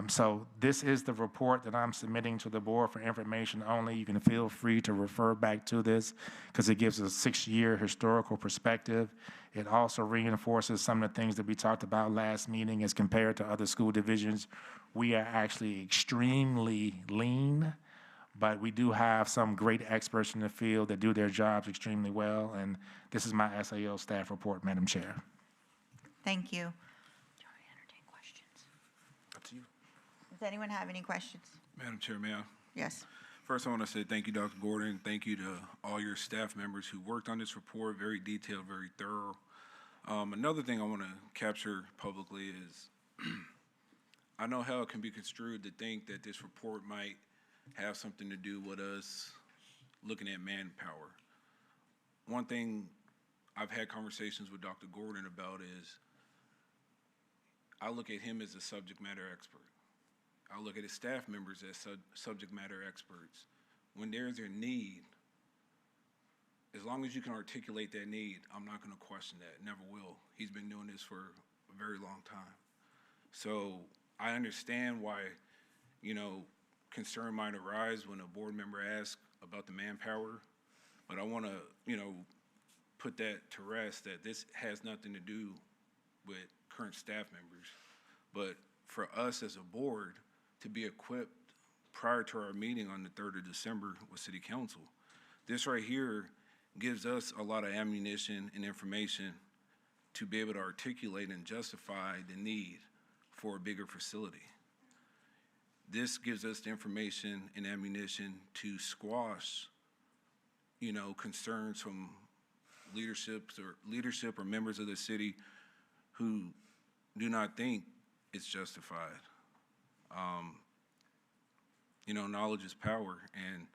So this is the report that I'm submitting to the board for information only. You can feel free to refer back to this because it gives a 6-year historical perspective. It also reinforces some of the things that we talked about last meeting as compared to other school divisions. We are actually extremely lean, but we do have some great experts in the field that do their jobs extremely well. And this is my SAO staff report, Madam Chair. Thank you. Up to you. Does anyone have any questions? Madam Chair, may I? Yes. First, I want to say thank you, Dr. Gordon. Thank you to all your staff members who worked on this report. Very detailed, very thorough. Another thing I want to capture publicly is I know how it can be construed to think that this report might have something to do with us looking at manpower. One thing I've had conversations with Dr. Gordon about is I look at him as a subject matter expert. I look at his staff members as subject matter experts. When there's a need, as long as you can articulate that need, I'm not going to question that, never will. He's been doing this for a very long time. So I understand why, concern might arise when a board member asks about the manpower, but I want to, put that to rest that this has nothing to do with current staff members, but for us as a board to be equipped prior to our meeting on the 3rd of December with City Council. This right here gives us a lot of ammunition and information to be able to articulate and justify the need for a bigger facility. This gives us the information and ammunition to squash, concerns from leadership or members of the city who do not think it's justified. Knowledge is power, and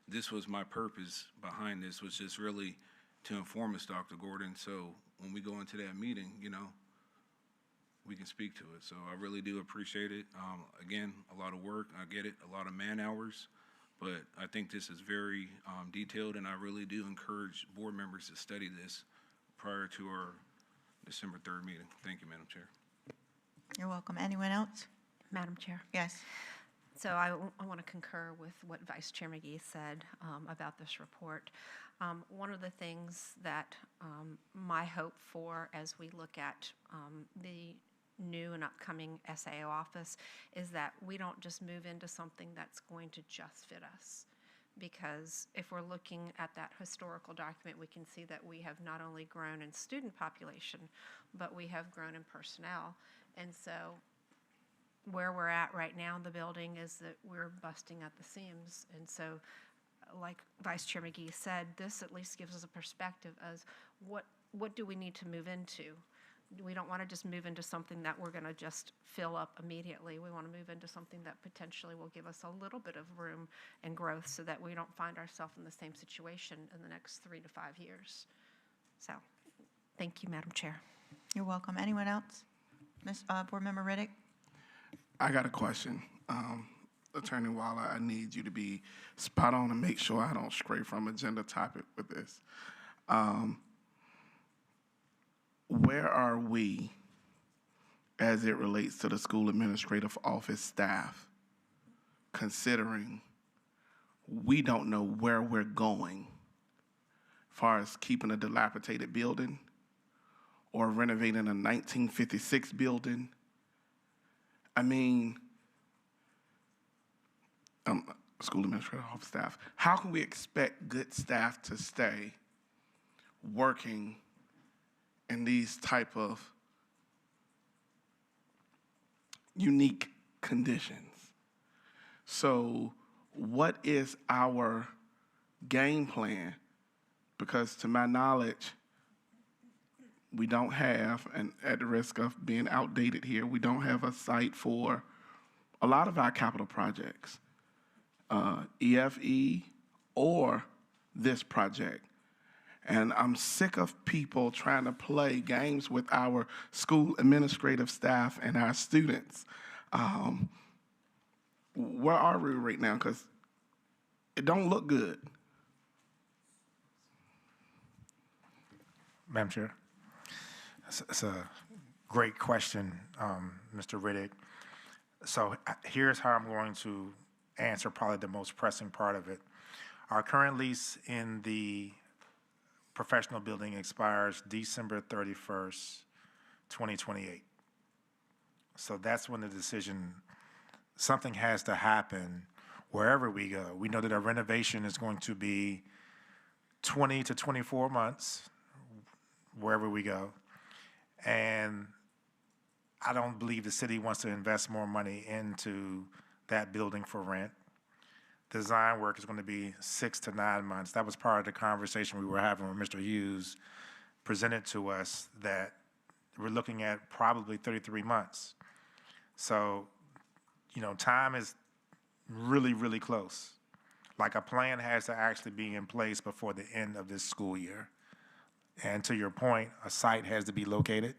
this was my purpose behind this, was just really to inform us, Dr. Gordon, so when we go into that meeting, we can speak to it. So I really do appreciate it. Again, a lot of work, I get it, a lot of man hours, but I think this is very detailed, and I really do encourage board members to study this prior to our December 3rd meeting. Thank you, Madam Chair. You're welcome. Anyone else? Madam Chair. Yes. So I want to concur with what Vice Chair McGee said about this report. One of the things that my hope for as we look at the new and upcoming SAO office is that we don't just move into something that's going to just fit us. Because if we're looking at that historical document, we can see that we have not only grown in student population, but we have grown in personnel. And so where we're at right now in the building is that we're busting at the seams. And so, like Vice Chair McGee said, this at least gives us a perspective as what do we need to move into? We don't want to just move into something that we're going to just fill up immediately. We want to move into something that potentially will give us a little bit of room and growth so that we don't find ourselves in the same situation in the next 3 to 5 years. So, thank you, Madam Chair. You're welcome. Anyone else? Board Member Riddick? I got a question. Attorney Waller, I need you to be spot on and make sure I don't stray from agenda topic with this. Where are we as it relates to the school administrative office staff, considering we don't know where we're going as far as keeping a dilapidated building or renovating a 1956 building? I mean, school administrative office staff, how can we expect good staff to stay working in these type of unique conditions? So what is our game plan? Because to my knowledge, we don't have, and at the risk of being outdated here, we don't have a site for a lot of our capital projects, EFE or this project. And I'm sick of people trying to play games with our school administrative staff and our students. Where are we right now? Because it don't look good. Madam Chair. It's a great question, Mr. Riddick. So here's how I'm going to answer probably the most pressing part of it. Our current lease in the professional building expires December 31st, 2028. So that's when the decision, something has to happen wherever we go. We know that our renovation is going to be 20 to 24 months, wherever we go. And I don't believe the city wants to invest more money into that building for rent. Design work is going to be 6 to 9 months. That was part of the conversation we were having when Mr. Hughes presented to us that we're looking at probably 33 months. So, time is really, really close. Like a plan has to actually be in place before the end of this school year. And to your point, a site has to be located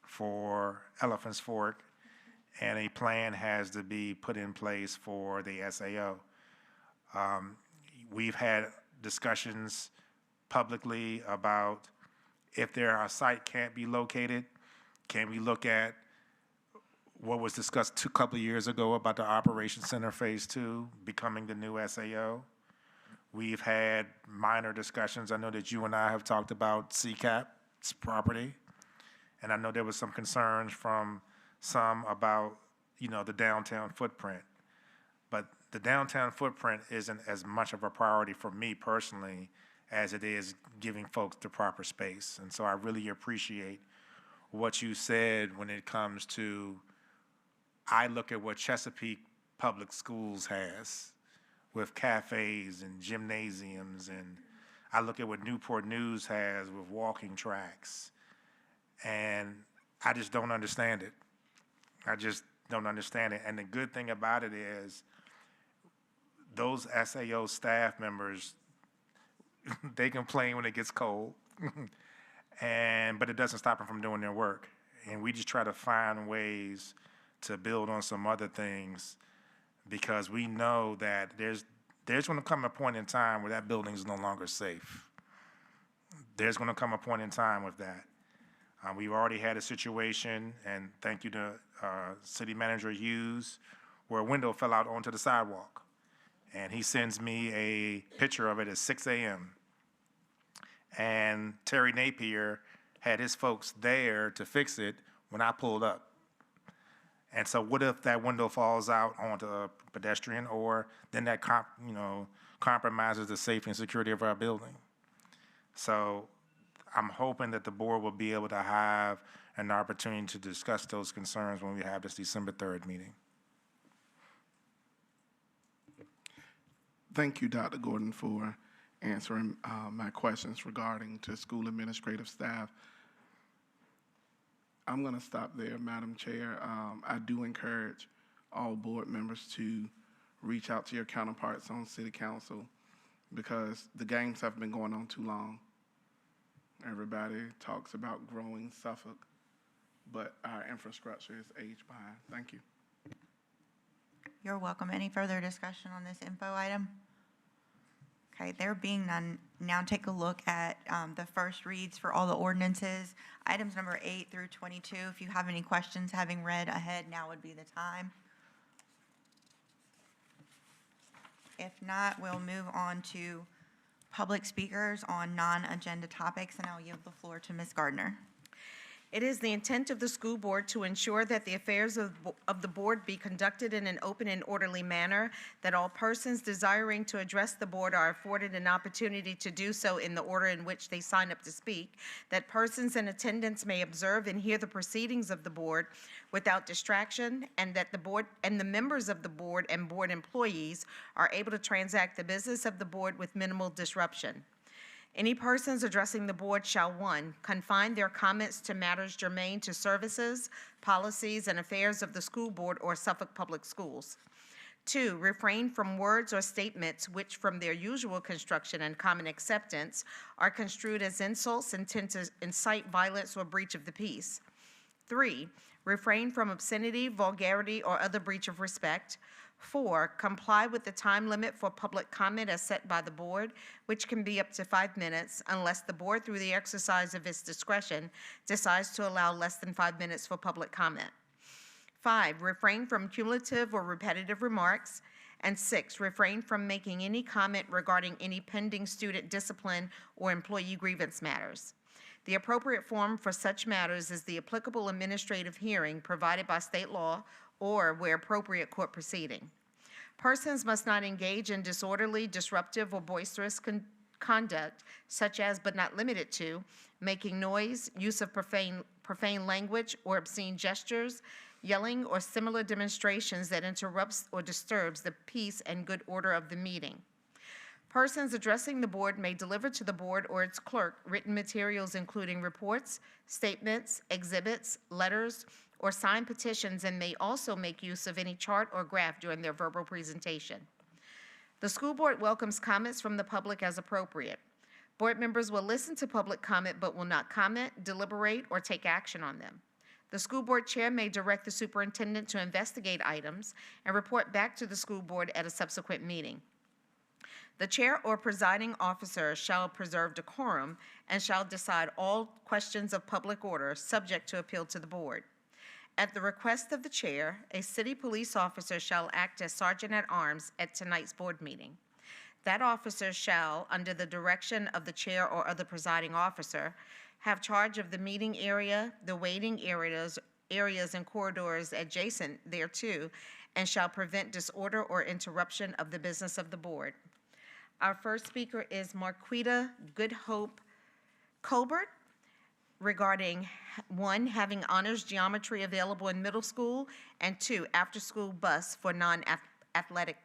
for Elephant's Fork, and a plan has to be put in place for the SAO. We've had discussions publicly about if a site can't be located, can we look at what was discussed a couple of years ago about the Operations Center Phase 2 becoming the new SAO? We've had minor discussions. I know that you and I have talked about CCAP's property, and I know there was some concerns from some about, the downtown footprint. But the downtown footprint isn't as much of a priority for me personally as it is giving folks the proper space. And so I really appreciate what you said when it comes to, I look at what Chesapeake Public Schools has with cafes and gymnasiums, and I look at what Newport News has with walking tracks, and I just don't understand it. I just don't understand it. And the good thing about it is those SAO staff members, they complain when it gets cold, but it doesn't stop them from doing their work. And we just try to find ways to build on some other things, because we know that there's going to come a point in time where that building is no longer safe. There's going to come a point in time with that. We've already had a situation, and thank you to City Manager Hughes, where a window fell out onto the sidewalk. And he sends me a picture of it at 6 a.m. And Terry Napier had his folks there to fix it when I pulled up. And so what if that window falls out onto a pedestrian, or then that compromises the safety and security of our building? So I'm hoping that the board will be able to have an opportunity to discuss those concerns when we have this December 3rd meeting. Thank you, Dr. Gordon, for answering my questions regarding to school administrative staff. I'm going to stop there, Madam Chair. I do encourage all board members to reach out to your counterparts on City Council, because the games have been going on too long. Everybody talks about growing Suffolk, but our infrastructure is aged behind. Thank you. You're welcome. Any further discussion on this info item? Okay, there being none, now take a look at the first reads for all the ordinances. Items number 8 through 22. If you have any questions, having read ahead, now would be the time. If not, we'll move on to public speakers on non-agenda topics, and I'll yield the floor to Ms. Gardner. It is the intent of the school board to ensure that the affairs of the board be conducted in an open and orderly manner, that all persons desiring to address the board are afforded an opportunity to do so in the order in which they sign up to speak, that persons in attendance may observe and hear the proceedings of the board without distraction, and that the board and the members of the board and board employees are able to transact the business of the board with minimal disruption. Any persons addressing the board shall, 1, confine their comments to matters germane to services, policies, and affairs of the school board or Suffolk Public Schools. 2, refrain from words or statements which, from their usual construction and common acceptance, are construed as insults intended to incite violence or breach of the peace. 3, refrain from obscenity, vulgarity, or other breach of respect. 4, comply with the time limit for public comment as set by the board, which can be up to 5 minutes, unless the board, through the exercise of its discretion, decides to allow less than 5 minutes for public comment. 5, refrain from cumulative or repetitive remarks. And 6, refrain from making any comment regarding any pending student discipline or employee grievance matters. The appropriate forum for such matters is the applicable administrative hearing provided by state law or, where appropriate, court proceeding. Persons must not engage in disorderly, disruptive, or boisterous conduct, such as, but not limited to, making noise, use of profane language or obscene gestures, yelling, or similar demonstrations that interrupts or disturbs the peace and good order of the meeting. Persons addressing the board may deliver to the board or its clerk written materials including reports, statements, exhibits, letters, or signed petitions, and may also make use of any chart or graph during their verbal presentation. The school board welcomes comments from the public as appropriate. Board members will listen to public comment but will not comment, deliberate, or take action on them. The school board chair may direct the superintendent to investigate items and report back to the school board at a subsequent meeting. The chair or presiding officer shall preserve decorum and shall decide all questions of public order subject to appeal to the board. At the request of the chair, a city police officer shall act as sergeant-at-arms at tonight's board meeting. That officer shall, under the direction of the chair or other presiding officer, have charge of the meeting area, the waiting areas and corridors adjacent thereto, and shall prevent disorder or interruption of the business of the board. Our first speaker is Marquita Goodhope Colbert regarding 1, having honors geometry available in middle school, and 2, after-school bus for non-athlete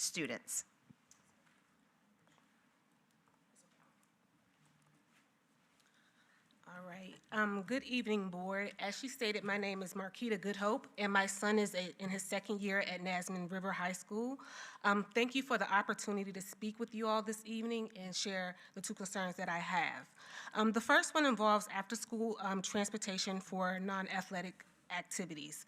students. All right. Good evening, board. As she stated, my name is Marquita Goodhope, and my son is in his second year at Nasman River High School. Thank you for the opportunity to speak with you all this evening and share the 2 concerns that I have. The first one involves after-school transportation for non-athletic activities.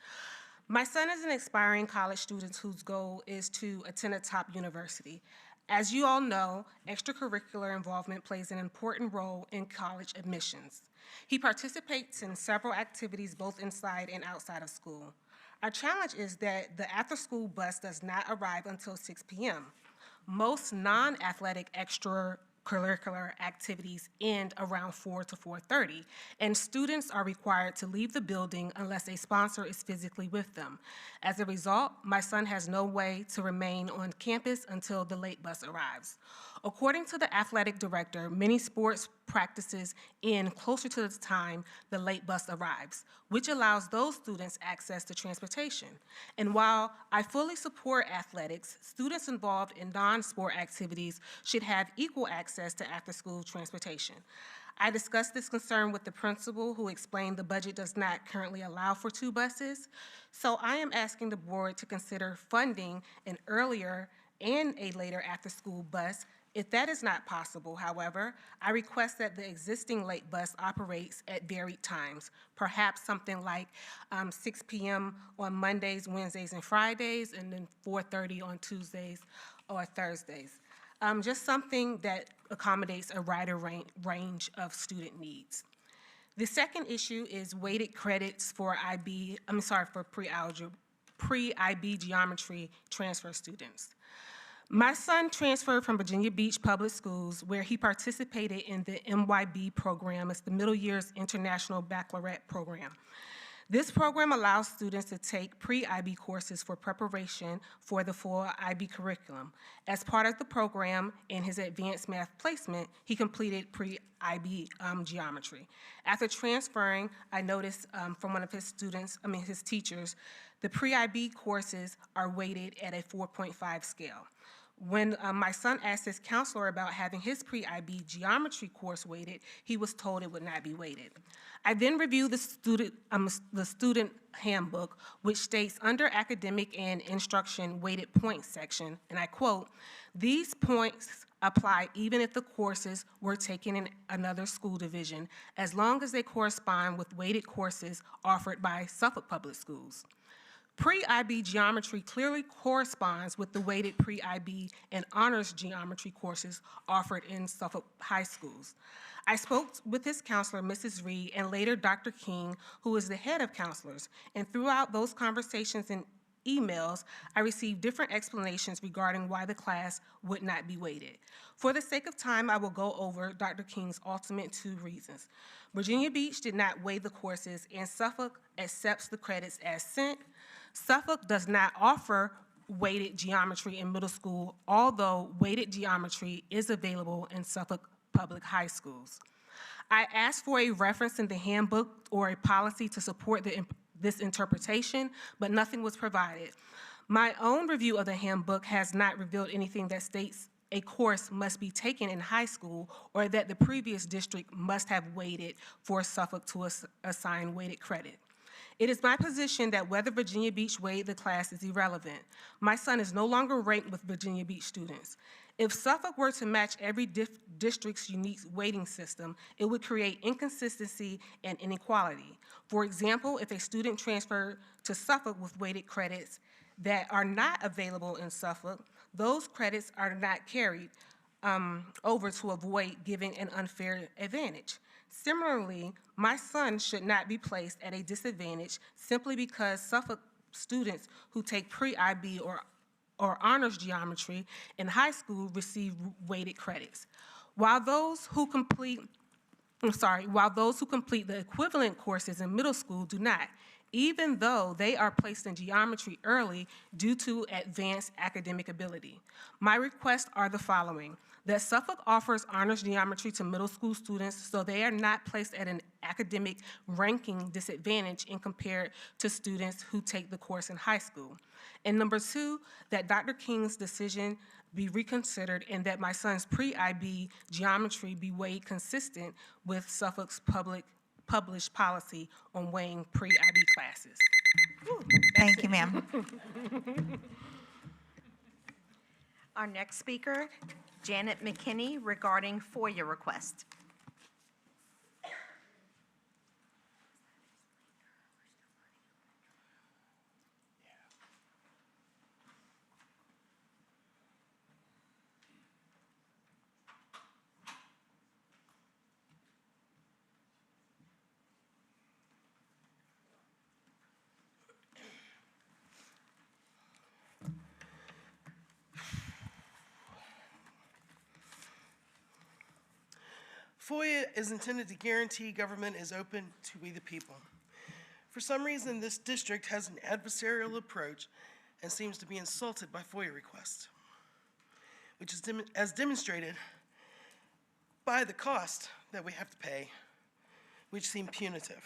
My son is an aspiring college student whose goal is to attend a top university. As you all know, extracurricular involvement plays an important role in college admissions. He participates in several activities both inside and outside of school. Our challenge is that the after-school bus does not arrive until 6 p.m. Most non-athletic extracurricular activities end around 4 to 4:30, and students are required to leave the building unless a sponsor is physically with them. As a result, my son has no way to remain on campus until the late bus arrives. According to the athletic director, many sports practices end closer to the time the late bus arrives, which allows those students access to transportation. And while I fully support athletics, students involved in non-sport activities should have equal access to after-school transportation. I discussed this concern with the principal, who explained the budget does not currently allow for 2 buses. So I am asking the board to consider funding an earlier and a later after-school bus. If that is not possible, however, I request that the existing late bus operates at varied times, perhaps something like 6 p.m. on Mondays, Wednesdays, and Fridays, and then 4:30 on Tuesdays or Thursdays. Just something that accommodates a wider range of student needs. The second issue is weighted credits for pre-IB geometry transfer students. My son transferred from Virginia Beach Public Schools, where he participated in the MYB program. It's the Middle Years International Baccalaureate Program. This program allows students to take pre-IB courses for preparation for the full IB curriculum. As part of the program, in his advanced math placement, he completed pre-IB geometry. After transferring, I noticed from one of his his teachers, the pre-IB courses are weighted at a 4.5 scale. When my son asked his counselor about having his pre-IB geometry course weighted, he was told it would not be weighted. I then reviewed the student handbook, which states under academic and instruction weighted points section, and I quote, "These points apply even if the courses were taken in another school division, as long as they correspond with weighted courses offered by Suffolk Public Schools." Pre-IB geometry clearly corresponds with the weighted pre-IB and honors geometry courses offered in Suffolk high schools. I spoke with his counselor, Mrs. Reed, and later Dr. King, who is the head of counselors, and throughout those conversations and emails, I received different explanations regarding why the class would not be weighted. For the sake of time, I will go over Dr. King's ultimate 2 reasons. Virginia Beach did not weigh the courses, and Suffolk accepts the credits as sent. Suffolk does not offer weighted geometry in middle school, although weighted geometry is available in Suffolk public high schools. I asked for a reference in the handbook or a policy to support this interpretation, but nothing was provided. My own review of the handbook has not revealed anything that states a course must be taken in high school or that the previous district must have weighted for Suffolk to assign weighted credit. It is my position that whether Virginia Beach weighed the class is irrelevant. My son is no longer ranked with Virginia Beach students. If Suffolk were to match every district's unique weighting system, it would create inconsistency and inequality. For example, if a student transferred to Suffolk with weighted credits that are not available in Suffolk, those credits are not carried over to avoid giving an unfair advantage. Similarly, my son should not be placed at a disadvantage simply because Suffolk students who take pre-IB or honors geometry in high school receive weighted credits. While those who complete the equivalent courses in middle school do not, even though they are placed in geometry early due to advanced academic ability. My requests are the following: that Suffolk offers honors geometry to middle school students so they are not placed at an academic ranking disadvantage in compared to students who take the course in high school. And number two, that Dr. King's decision be reconsidered and that my son's pre-IB geometry be weighed consistent with Suffolk's published policy on weighing pre-IB classes. Thank you, ma'am. Our next speaker, Janet McKinney, regarding FOIA request. FOIA is intended to guarantee government is open to we the people. For some reason, this district has an adversarial approach and seems to be insulted by FOIA requests, which is as demonstrated by the cost that we have to pay, which seem punitive.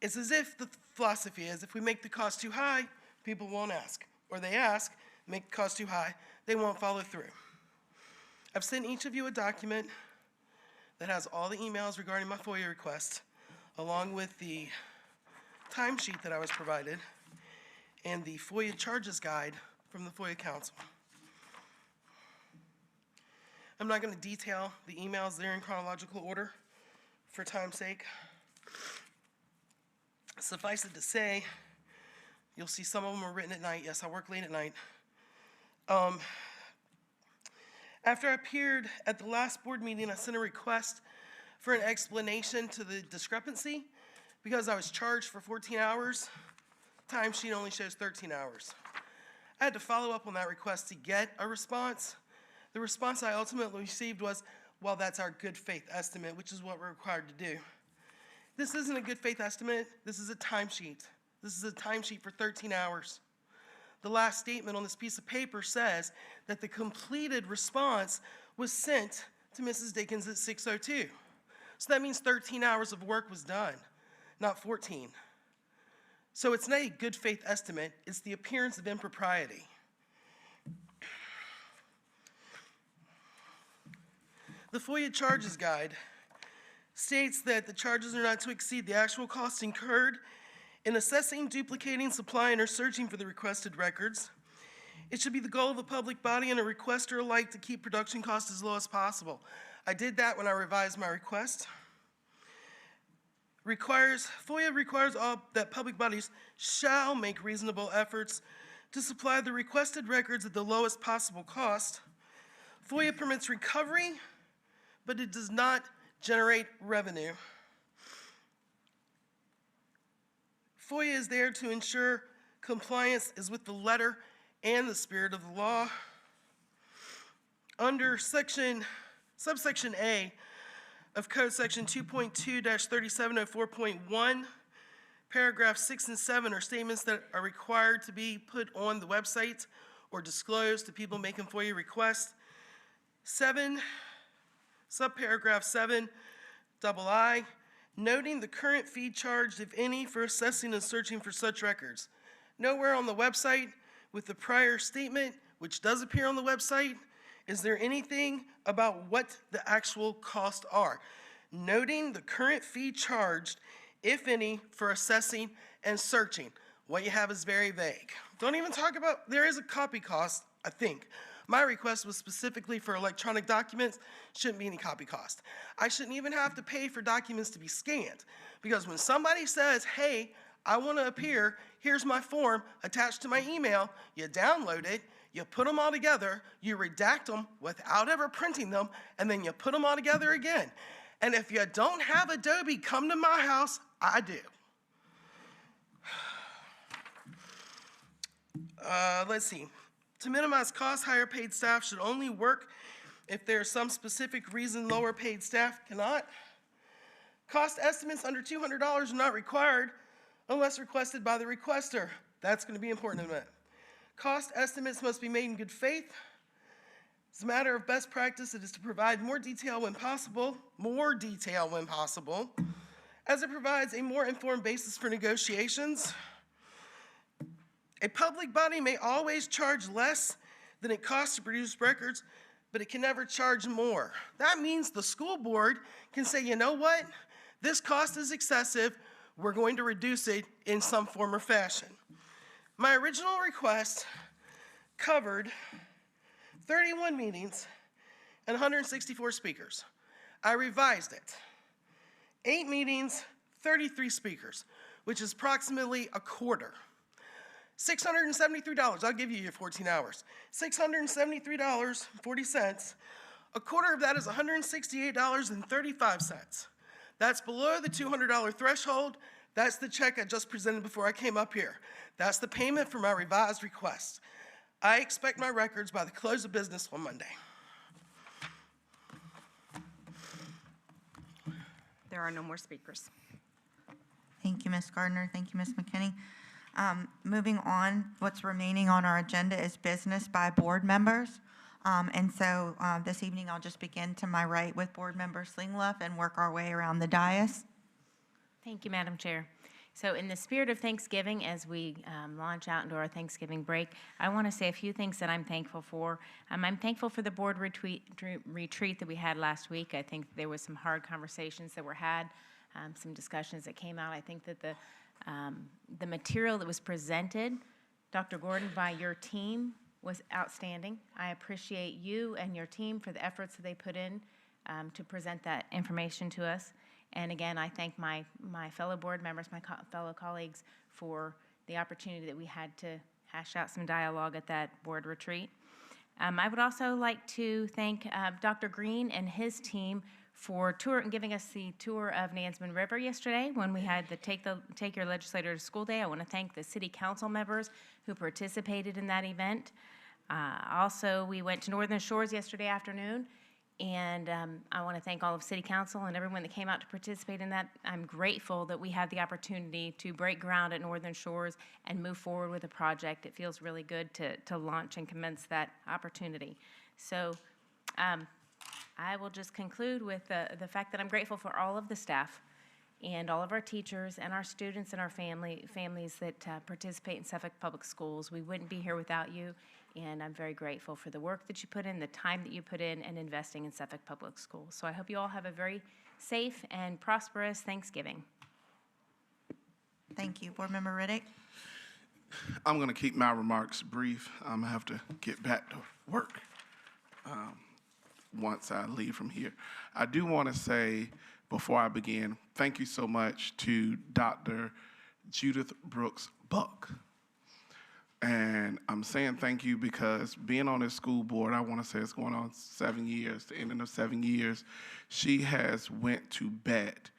It's as if the philosophy is if we make the cost too high, people won't ask, or they ask, make the cost too high, they won't follow through. I've sent each of you a document that has all the emails regarding my FOIA request, along with the timesheet that I was provided, and the FOIA charges guide from the FOIA Council. I'm not going to detail the emails there in chronological order for time's sake. Suffice it to say, you'll see some of them are written at night. Yes, I work late at night. After I appeared at the last board meeting, I sent a request for an explanation to the discrepancy because I was charged for 14 hours. Timesheet only shows 13 hours. I had to follow up on that request to get a response. The response I ultimately received was, well, that's our good faith estimate, which is what we're required to do. This isn't a good faith estimate. This is a timesheet. This is a timesheet for 13 hours. The last statement on this piece of paper says that the completed response was sent to Mrs. Dickens at 6:02. So that means 13 hours of work was done, not 14. So it's not a good faith estimate, it's the appearance of impropriety. The FOIA charges guide states that the charges are not to exceed the actual costs incurred in assessing, duplicating, supplying, or searching for the requested records. It should be the goal of the public body and a requester alike to keep production costs as low as possible. I did that when I revised my request. FOIA requires all that public bodies shall make reasonable efforts to supply the requested records at the lowest possible cost. FOIA permits recovery, but it does not generate revenue. FOIA is there to ensure compliance is with the letter and the spirit of the law. Under subsection A of Code Section 2.2-3704.1, paragraphs 6 and 7 are statements that are required to be put on the website or disclosed to people making FOIA requests. 7, subparagraph 7, II, noting the current fee charged, if any, for assessing and searching for such records. Nowhere on the website with the prior statement, which does appear on the website, is there anything about what the actual costs are. Noting the current fee charged, if any, for assessing and searching. What you have is very vague. Don't even talk about, there is a copy cost, I think. My request was specifically for electronic documents, shouldn't be any copy cost. I shouldn't even have to pay for documents to be scanned, because when somebody says, hey, I want to appear, here's my form attached to my email, you download it, you put them all together, you redact them without ever printing them, and then you put them all together again. And if you don't have Adobe, come to my house, I do. Let's see. To minimize costs, higher paid staff should only work if there's some specific reason lower paid staff cannot. Cost estimates under $200 are not required unless requested by the requester. That's going to be important in a minute. Cost estimates must be made in good faith. As a matter of best practice, it is to provide more detail when possible, as it provides a more informed basis for negotiations. A public body may always charge less than it costs to produce records, but it can never charge more. That means the school board can say, you know what? This cost is excessive. We're going to reduce it in some form or fashion. My original request covered 31 meetings and 164 speakers. I revised it. 8 meetings, 33 speakers, which is approximately a quarter. $673, I'll give you your 14 hours. $673.40. A quarter of that is $168.35. That's below the $200 threshold. That's the check I just presented before I came up here. That's the payment for my revised request. I expect my records by the close of business on Monday. There are no more speakers. Thank you, Ms. Gardner. Thank you, Ms. McKinney. Moving on, what's remaining on our agenda is business by board members. And so this evening, I'll just begin to my right with Board Member Slingluff and work our way around the dais. Thank you, Madam Chair. So in the spirit of Thanksgiving, as we launch out into our Thanksgiving break, I want to say a few things that I'm thankful for. I'm thankful for the board retreat that we had last week. I think there was some hard conversations that were had, some discussions that came out. I think that the material that was presented, Dr. Gordon, by your team was outstanding. I appreciate you and your team for the efforts that they put in to present that information to us. And again, I thank my fellow board members, my fellow colleagues for the opportunity that we had to hash out some dialogue at that board retreat. I would also like to thank Dr. Green and his team for giving us the tour of Nansemond River yesterday when we had the Take Your Legislator to School Day. I want to thank the city council members who participated in that event. Also, we went to Northern Shores yesterday afternoon, and I want to thank all of city council and everyone that came out to participate in that. I'm grateful that we had the opportunity to break ground at Northern Shores and move forward with a project. It feels really good to launch and commence that opportunity. So I will just conclude with the fact that I'm grateful for all of the staff and all of our teachers and our students and our families that participate in Suffolk Public Schools. We wouldn't be here without you, and I'm very grateful for the work that you put in, the time that you put in, and investing in Suffolk Public Schools. So I hope you all have a very safe and prosperous Thanksgiving. Thank you. Board Member Riddick. I'm going to keep my remarks brief. I'm going to have to get back to work once I leave from here. I do want to say, before I begin, thank you so much to Dr. Judith Brooks Buck. And I'm saying thank you because being on this school board, I want to say it's going on 7 years, the ending of 7 years, she has went to bat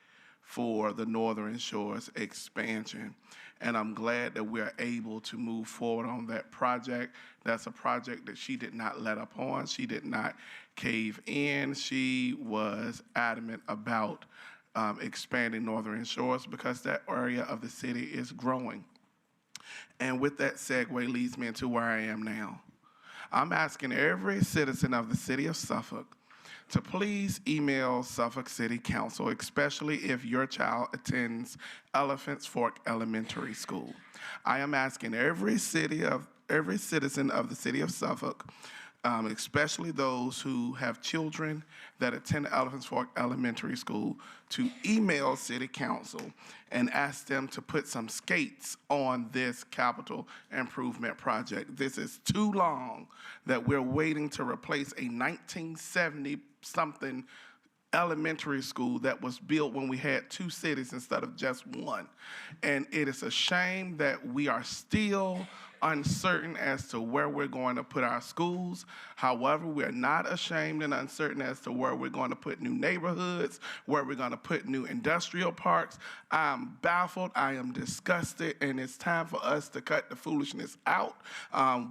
for the Northern Shores expansion. And I'm glad that we're able to move forward on that project. That's a project that she did not let up on. She did not cave in. She was adamant about expanding Northern Shores because that area of the city is growing. And with that segue leads me into where I am now. I'm asking every citizen of the city of Suffolk to please email Suffolk City Council, especially if your child attends Elephants Fork Elementary School. I am asking every citizen of the city of Suffolk especially those who have children that attend Elephants Fork Elementary School, to email City Council and ask them to put some skates on this capital improvement project. This is too long that we're waiting to replace a 1970-something elementary school that was built when we had two cities instead of just one. And it is a shame that we are still uncertain as to where we're going to put our schools. However, we're not ashamed and uncertain as to where we're going to put new neighborhoods, where we're going to put new industrial parks. I'm baffled, I am disgusted, and it's time for us to cut the foolishness out.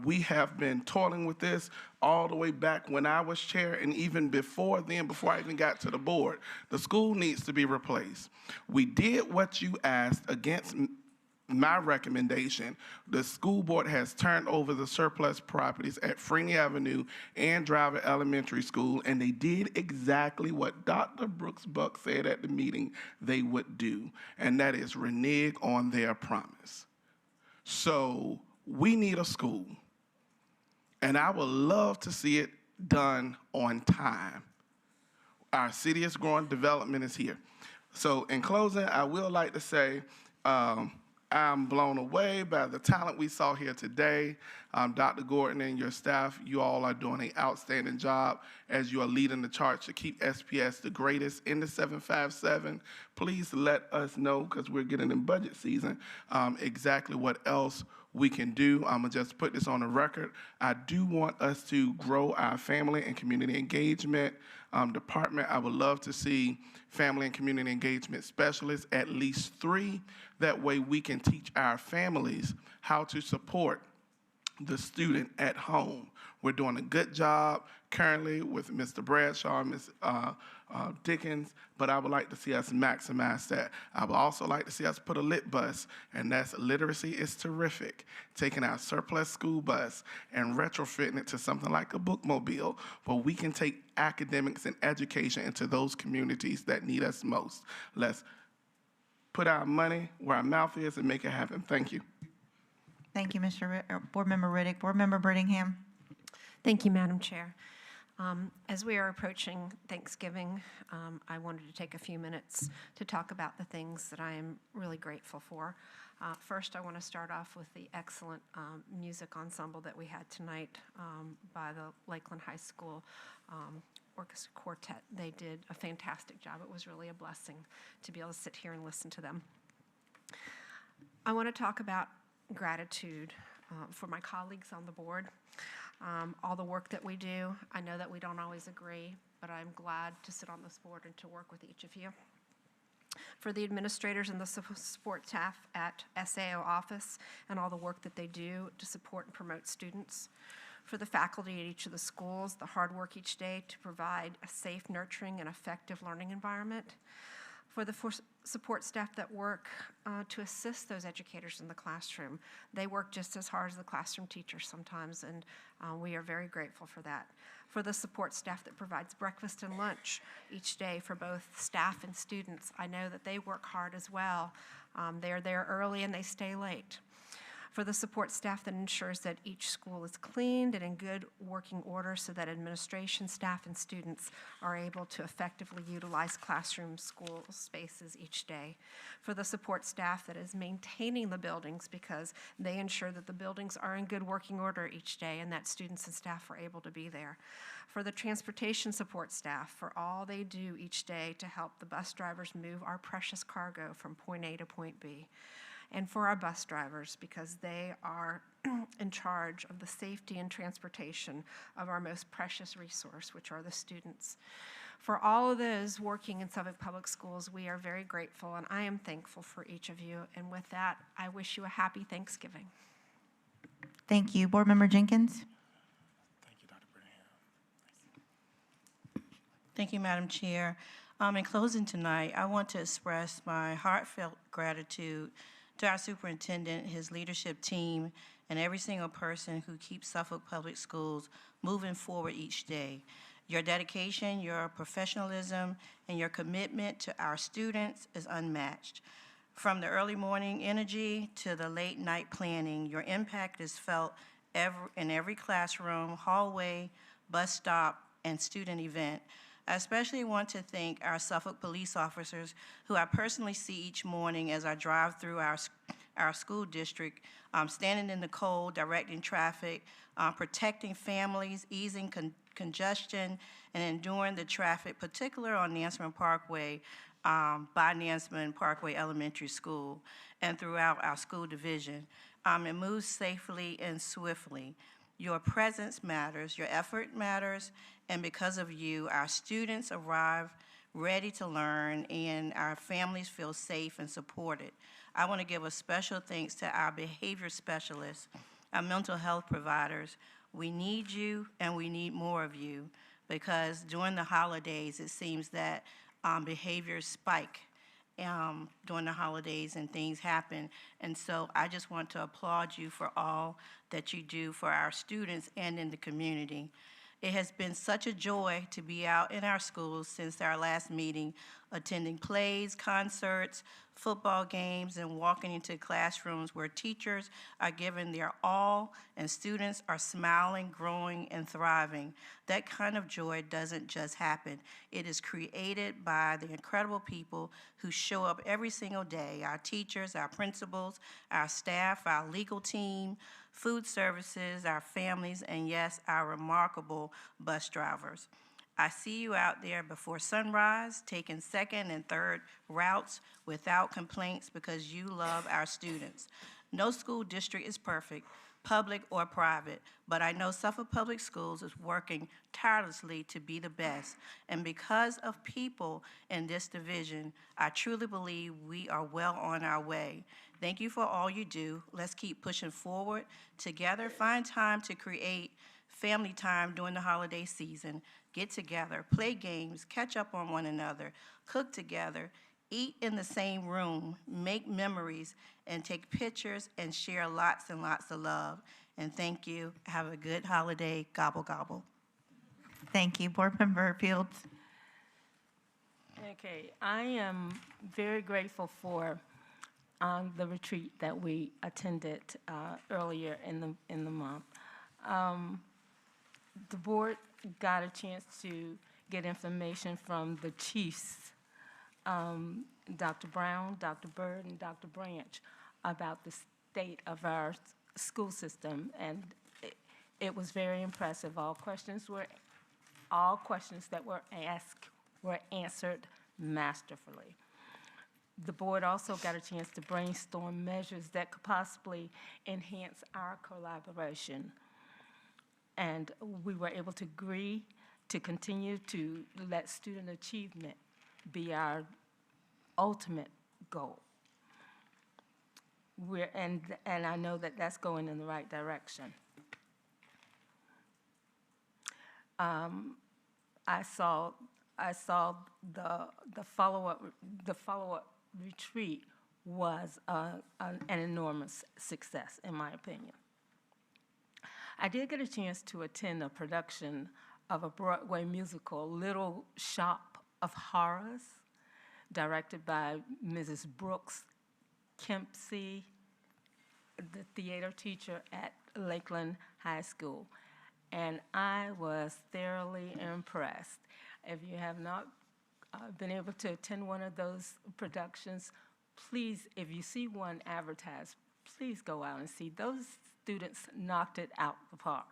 We have been toiling with this all the way back when I was chair, and even before then, before I even got to the board. The school needs to be replaced. We did what you asked against my recommendation. The school board has turned over the surplus properties at Freeney Avenue and Driver Elementary School, and they did exactly what Dr. Brooks Buck said at the meeting they would do, and that is renege on their promise. So we need a school, and I would love to see it done on time. Our city is growing, development is here. So in closing, I will like to say, I'm blown away by the talent we saw here today. Dr. Gordon and your staff, you all are doing an outstanding job as you are leading the charge to keep SPS the greatest in the 757. Please let us know, because we're getting in budget season, exactly what else we can do. I'm gonna just put this on the record. I do want us to grow our family and community engagement department. I would love to see family and community engagement specialists, at least 3. That way we can teach our families how to support the student at home. We're doing a good job currently with Mr. Bradshaw and Ms. Dickens, but I would like to see us maximize that. I would also like to see us put a lit bus, and that's literacy is terrific. Taking our surplus school bus and retrofitting it to something like a bookmobile, where we can take academics and education into those communities that need us most. Let's put our money where our mouth is and make it happen. Thank you. Thank you, Board Member Riddick. Board Member Brittingham. Thank you, Madam Chair. As we are approaching Thanksgiving, I wanted to take a few minutes to talk about the things that I am really grateful for. First, I want to start off with the excellent music ensemble that we had tonight by the Lakeland High School Orchestra Quartet. They did a fantastic job. It was really a blessing to be able to sit here and listen to them. I want to talk about gratitude for my colleagues on the board. All the work that we do. I know that we don't always agree, but I'm glad to sit on this board and to work with each of you. For the administrators and the support staff at SAO office and all the work that they do to support and promote students. For the faculty at each of the schools, the hard work each day to provide a safe, nurturing, and effective learning environment. For the support staff that work to assist those educators in the classroom. They work just as hard as the classroom teachers sometimes, and we are very grateful for that. For the support staff that provides breakfast and lunch each day for both staff and students, I know that they work hard as well. They're there early and they stay late. For the support staff that ensures that each school is cleaned and in good working order so that administration, staff, and students are able to effectively utilize classroom school spaces each day. For the support staff that is maintaining the buildings because they ensure that the buildings are in good working order each day and that students and staff are able to be there. For the transportation support staff for all they do each day to help the bus drivers move our precious cargo from point A to point B. And for our bus drivers, because they are in charge of the safety and transportation of our most precious resource, which are the students. For all of those working in Suffolk Public Schools, we are very grateful, and I am thankful for each of you. And with that, I wish you a happy Thanksgiving. Thank you. Board Member Jenkins. Thank you, Madam Chair. In closing tonight, I want to express my heartfelt gratitude to our superintendent, his leadership team, and every single person who keeps Suffolk Public Schools moving forward each day. Your dedication, your professionalism, and your commitment to our students is unmatched. From the early morning energy to the late night planning, your impact is felt in every classroom, hallway, bus stop, and student event. I especially want to thank our Suffolk police officers who I personally see each morning as I drive through our school district, standing in the cold, directing traffic, protecting families, easing congestion, and enduring the traffic, particularly on Nansemond Parkway, by Nansemond Parkway Elementary School, and throughout our school division. It moves safely and swiftly. Your presence matters, your effort matters, and because of you, our students arrive ready to learn, and our families feel safe and supported. I want to give a special thanks to our behavior specialists, our mental health providers. We need you, and we need more of you, because during the holidays, it seems that behaviors spike during the holidays and things happen. And so I just want to applaud you for all that you do for our students and in the community. It has been such a joy to be out in our schools since our last meeting, attending plays, concerts, football games, and walking into classrooms where teachers are giving their all and students are smiling, growing, and thriving. That kind of joy doesn't just happen. It is created by the incredible people who show up every single day, our teachers, our principals, our staff, our legal team, food services, our families, and yes, our remarkable bus drivers. I see you out there before sunrise, taking second and third routes without complaints because you love our students. No school district is perfect, public or private, but I know Suffolk Public Schools is working tirelessly to be the best. And because of people in this division, I truly believe we are well on our way. Thank you for all you do. Let's keep pushing forward. Together, find time to create family time during the holiday season. Get together, play games, catch up on one another, cook together, eat in the same room, make memories, and take pictures and share lots and lots of love. And thank you. Have a good holiday. Gobble, gobble. Thank you. Board Member Fields. Okay, I am very grateful for the retreat that we attended earlier in the month. The board got a chance to get information from the chiefs, Dr. Brown, Dr. Bird, and Dr. Branch, about the state of our school system, and it was very impressive. All questions that were asked were answered masterfully. The board also got a chance to brainstorm measures that could possibly enhance our collaboration. And we were able to agree to continue to let student achievement be our ultimate goal. And I know that that's going in the right direction. I saw the follow-up retreat was an enormous success, in my opinion. I did get a chance to attend a production of a Broadway musical, Little Shop of Horrors, directed by Mrs. Brooks Kempsey, the theater teacher at Lakeland High School. And I was thoroughly impressed. If you have not been able to attend one of those productions, please, if you see one advertised, please go out and see. Those students knocked it out the park.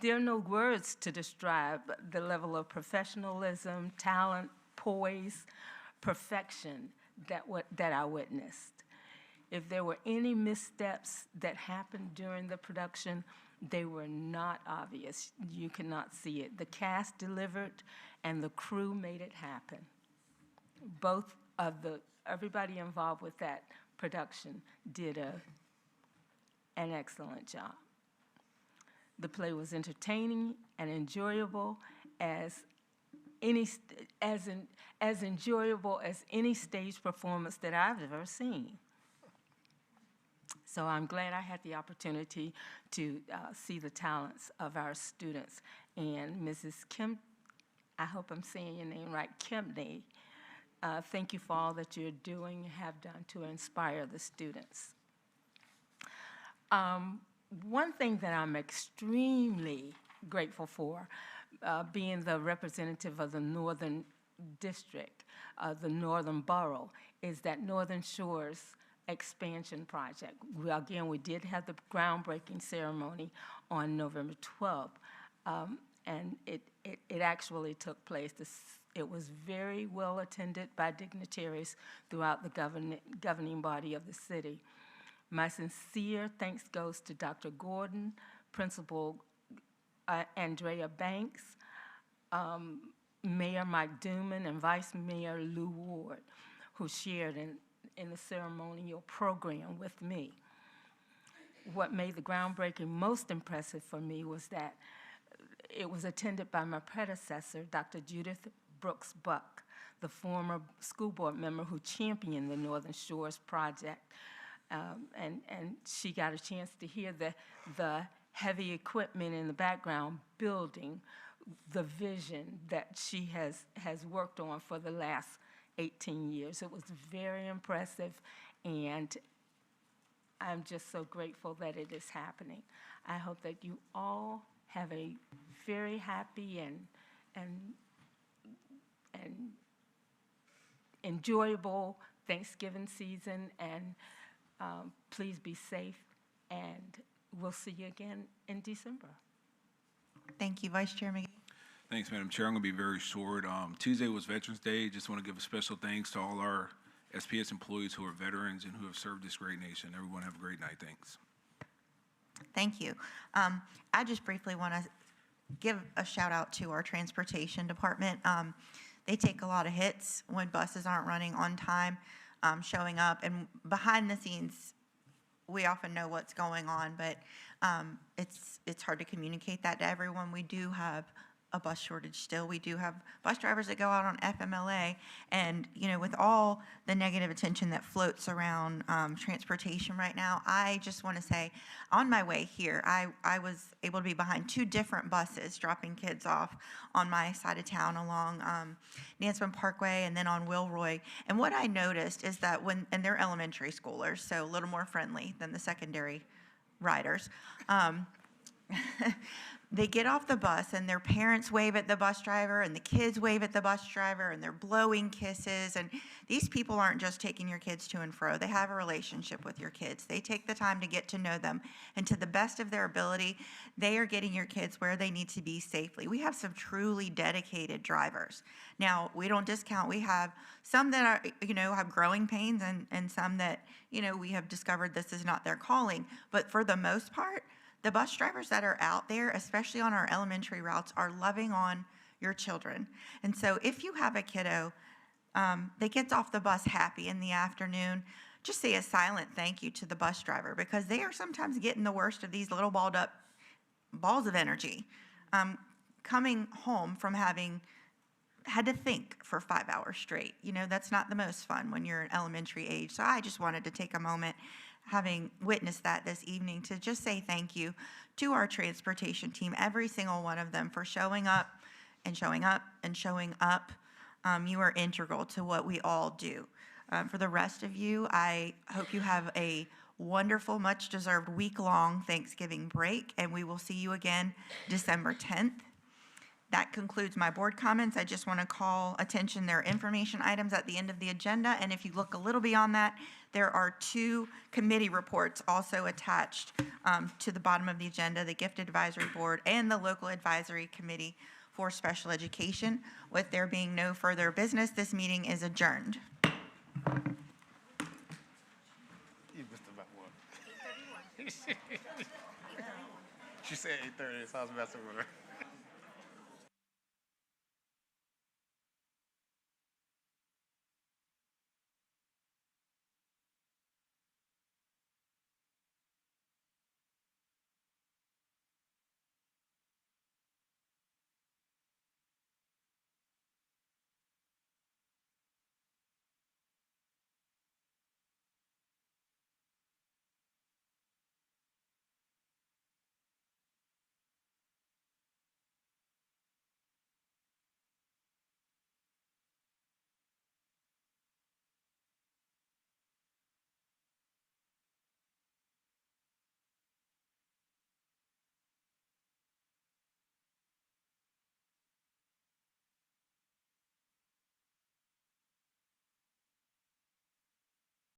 There are no words to describe the level of professionalism, talent, poise, perfection that I witnessed. If there were any missteps that happened during the production, they were not obvious. You could not see it. The cast delivered, and the crew made it happen. Everybody involved with that production did an excellent job. The play was entertaining and enjoyable as enjoyable as any stage performance that I've ever seen. So I'm glad I had the opportunity to see the talents of our students. And Mrs. Kim, I hope I'm saying your name right, Kempney, thank you for all that you're doing and have done to inspire the students. One thing that I'm extremely grateful for, being the representative of the Northern District, the Northern Borough, is that Northern Shores expansion project. We did have the groundbreaking ceremony on November 12th, and it actually took place. It was very well attended by dignitaries throughout the governing body of the city. My sincere thanks goes to Dr. Gordon, Principal Andrea Banks, Mayor Mike Duman, and Vice Mayor Lou Ward, who shared in the ceremonial program with me. What made the groundbreaking most impressive for me was that it was attended by my predecessor, Dr. Judith Brooks Buck, the former school board member who championed the Northern Shores project. And she got a chance to hear the heavy equipment in the background building the vision that she has worked on for the last 18 years. It was very impressive, and I'm just so grateful that it is happening. I hope that you all have a very happy and enjoyable Thanksgiving season, and please be safe, and we'll see you again in December. Thank you, Vice Chair McGee. Thanks, Madam Chair. I'm going to be very short. Tuesday was Veterans Day. Just want to give a special thanks to all our SPS employees who are veterans and who have served this great nation. Everyone have a great night. Thanks. Thank you. I just briefly want to give a shout out to our transportation department. They take a lot of hits when buses aren't running on time, showing up, and behind the scenes, we often know what's going on, but it's hard to communicate that to everyone. We do have a bus shortage still. We do have bus drivers that go out on FMLA, and with all the negative attention that floats around transportation right now, I just want to say, on my way here, I was able to be behind 2 different buses dropping kids off on my side of town along Nansemond Parkway and then on Wilroy. And what I noticed is that and they're elementary schoolers, so a little more friendly than the secondary riders. They get off the bus and their parents wave at the bus driver and the kids wave at the bus driver and they're blowing kisses. And these people aren't just taking your kids to and fro. They have a relationship with your kids. They take the time to get to know them. And to the best of their ability, they are getting your kids where they need to be safely. We have some truly dedicated drivers. Now, we don't discount. We have some that are, have growing pains and some that, we have discovered this is not their calling. But for the most part, the bus drivers that are out there, especially on our elementary routes, are loving on your children. And so if you have a kiddo that gets off the bus happy in the afternoon, just say a silent thank you to the bus driver, because they are sometimes getting the worst of these little balled up balls of energy, coming home from having had to think for 5 hours straight. That's not the most fun when you're in elementary age. So I just wanted to take a moment, having witnessed that this evening, to just say thank you to our transportation team, every single one of them, for showing up and showing up and showing up. You are integral to what we all do. For the rest of you, I hope you have a wonderful, much-deserved week-long Thanksgiving break, and we will see you again December 10th. That concludes my board comments. I just want to call attention, there are information items at the end of the agenda, and if you look a little beyond that, there are 2 committee reports also attached to the bottom of the agenda, the Gift Advisory Board and the Local Advisory Committee for Special Education. With there being no further business, this meeting is adjourned. You missed about what? 8:31. She said 8:30, so I was messing with her.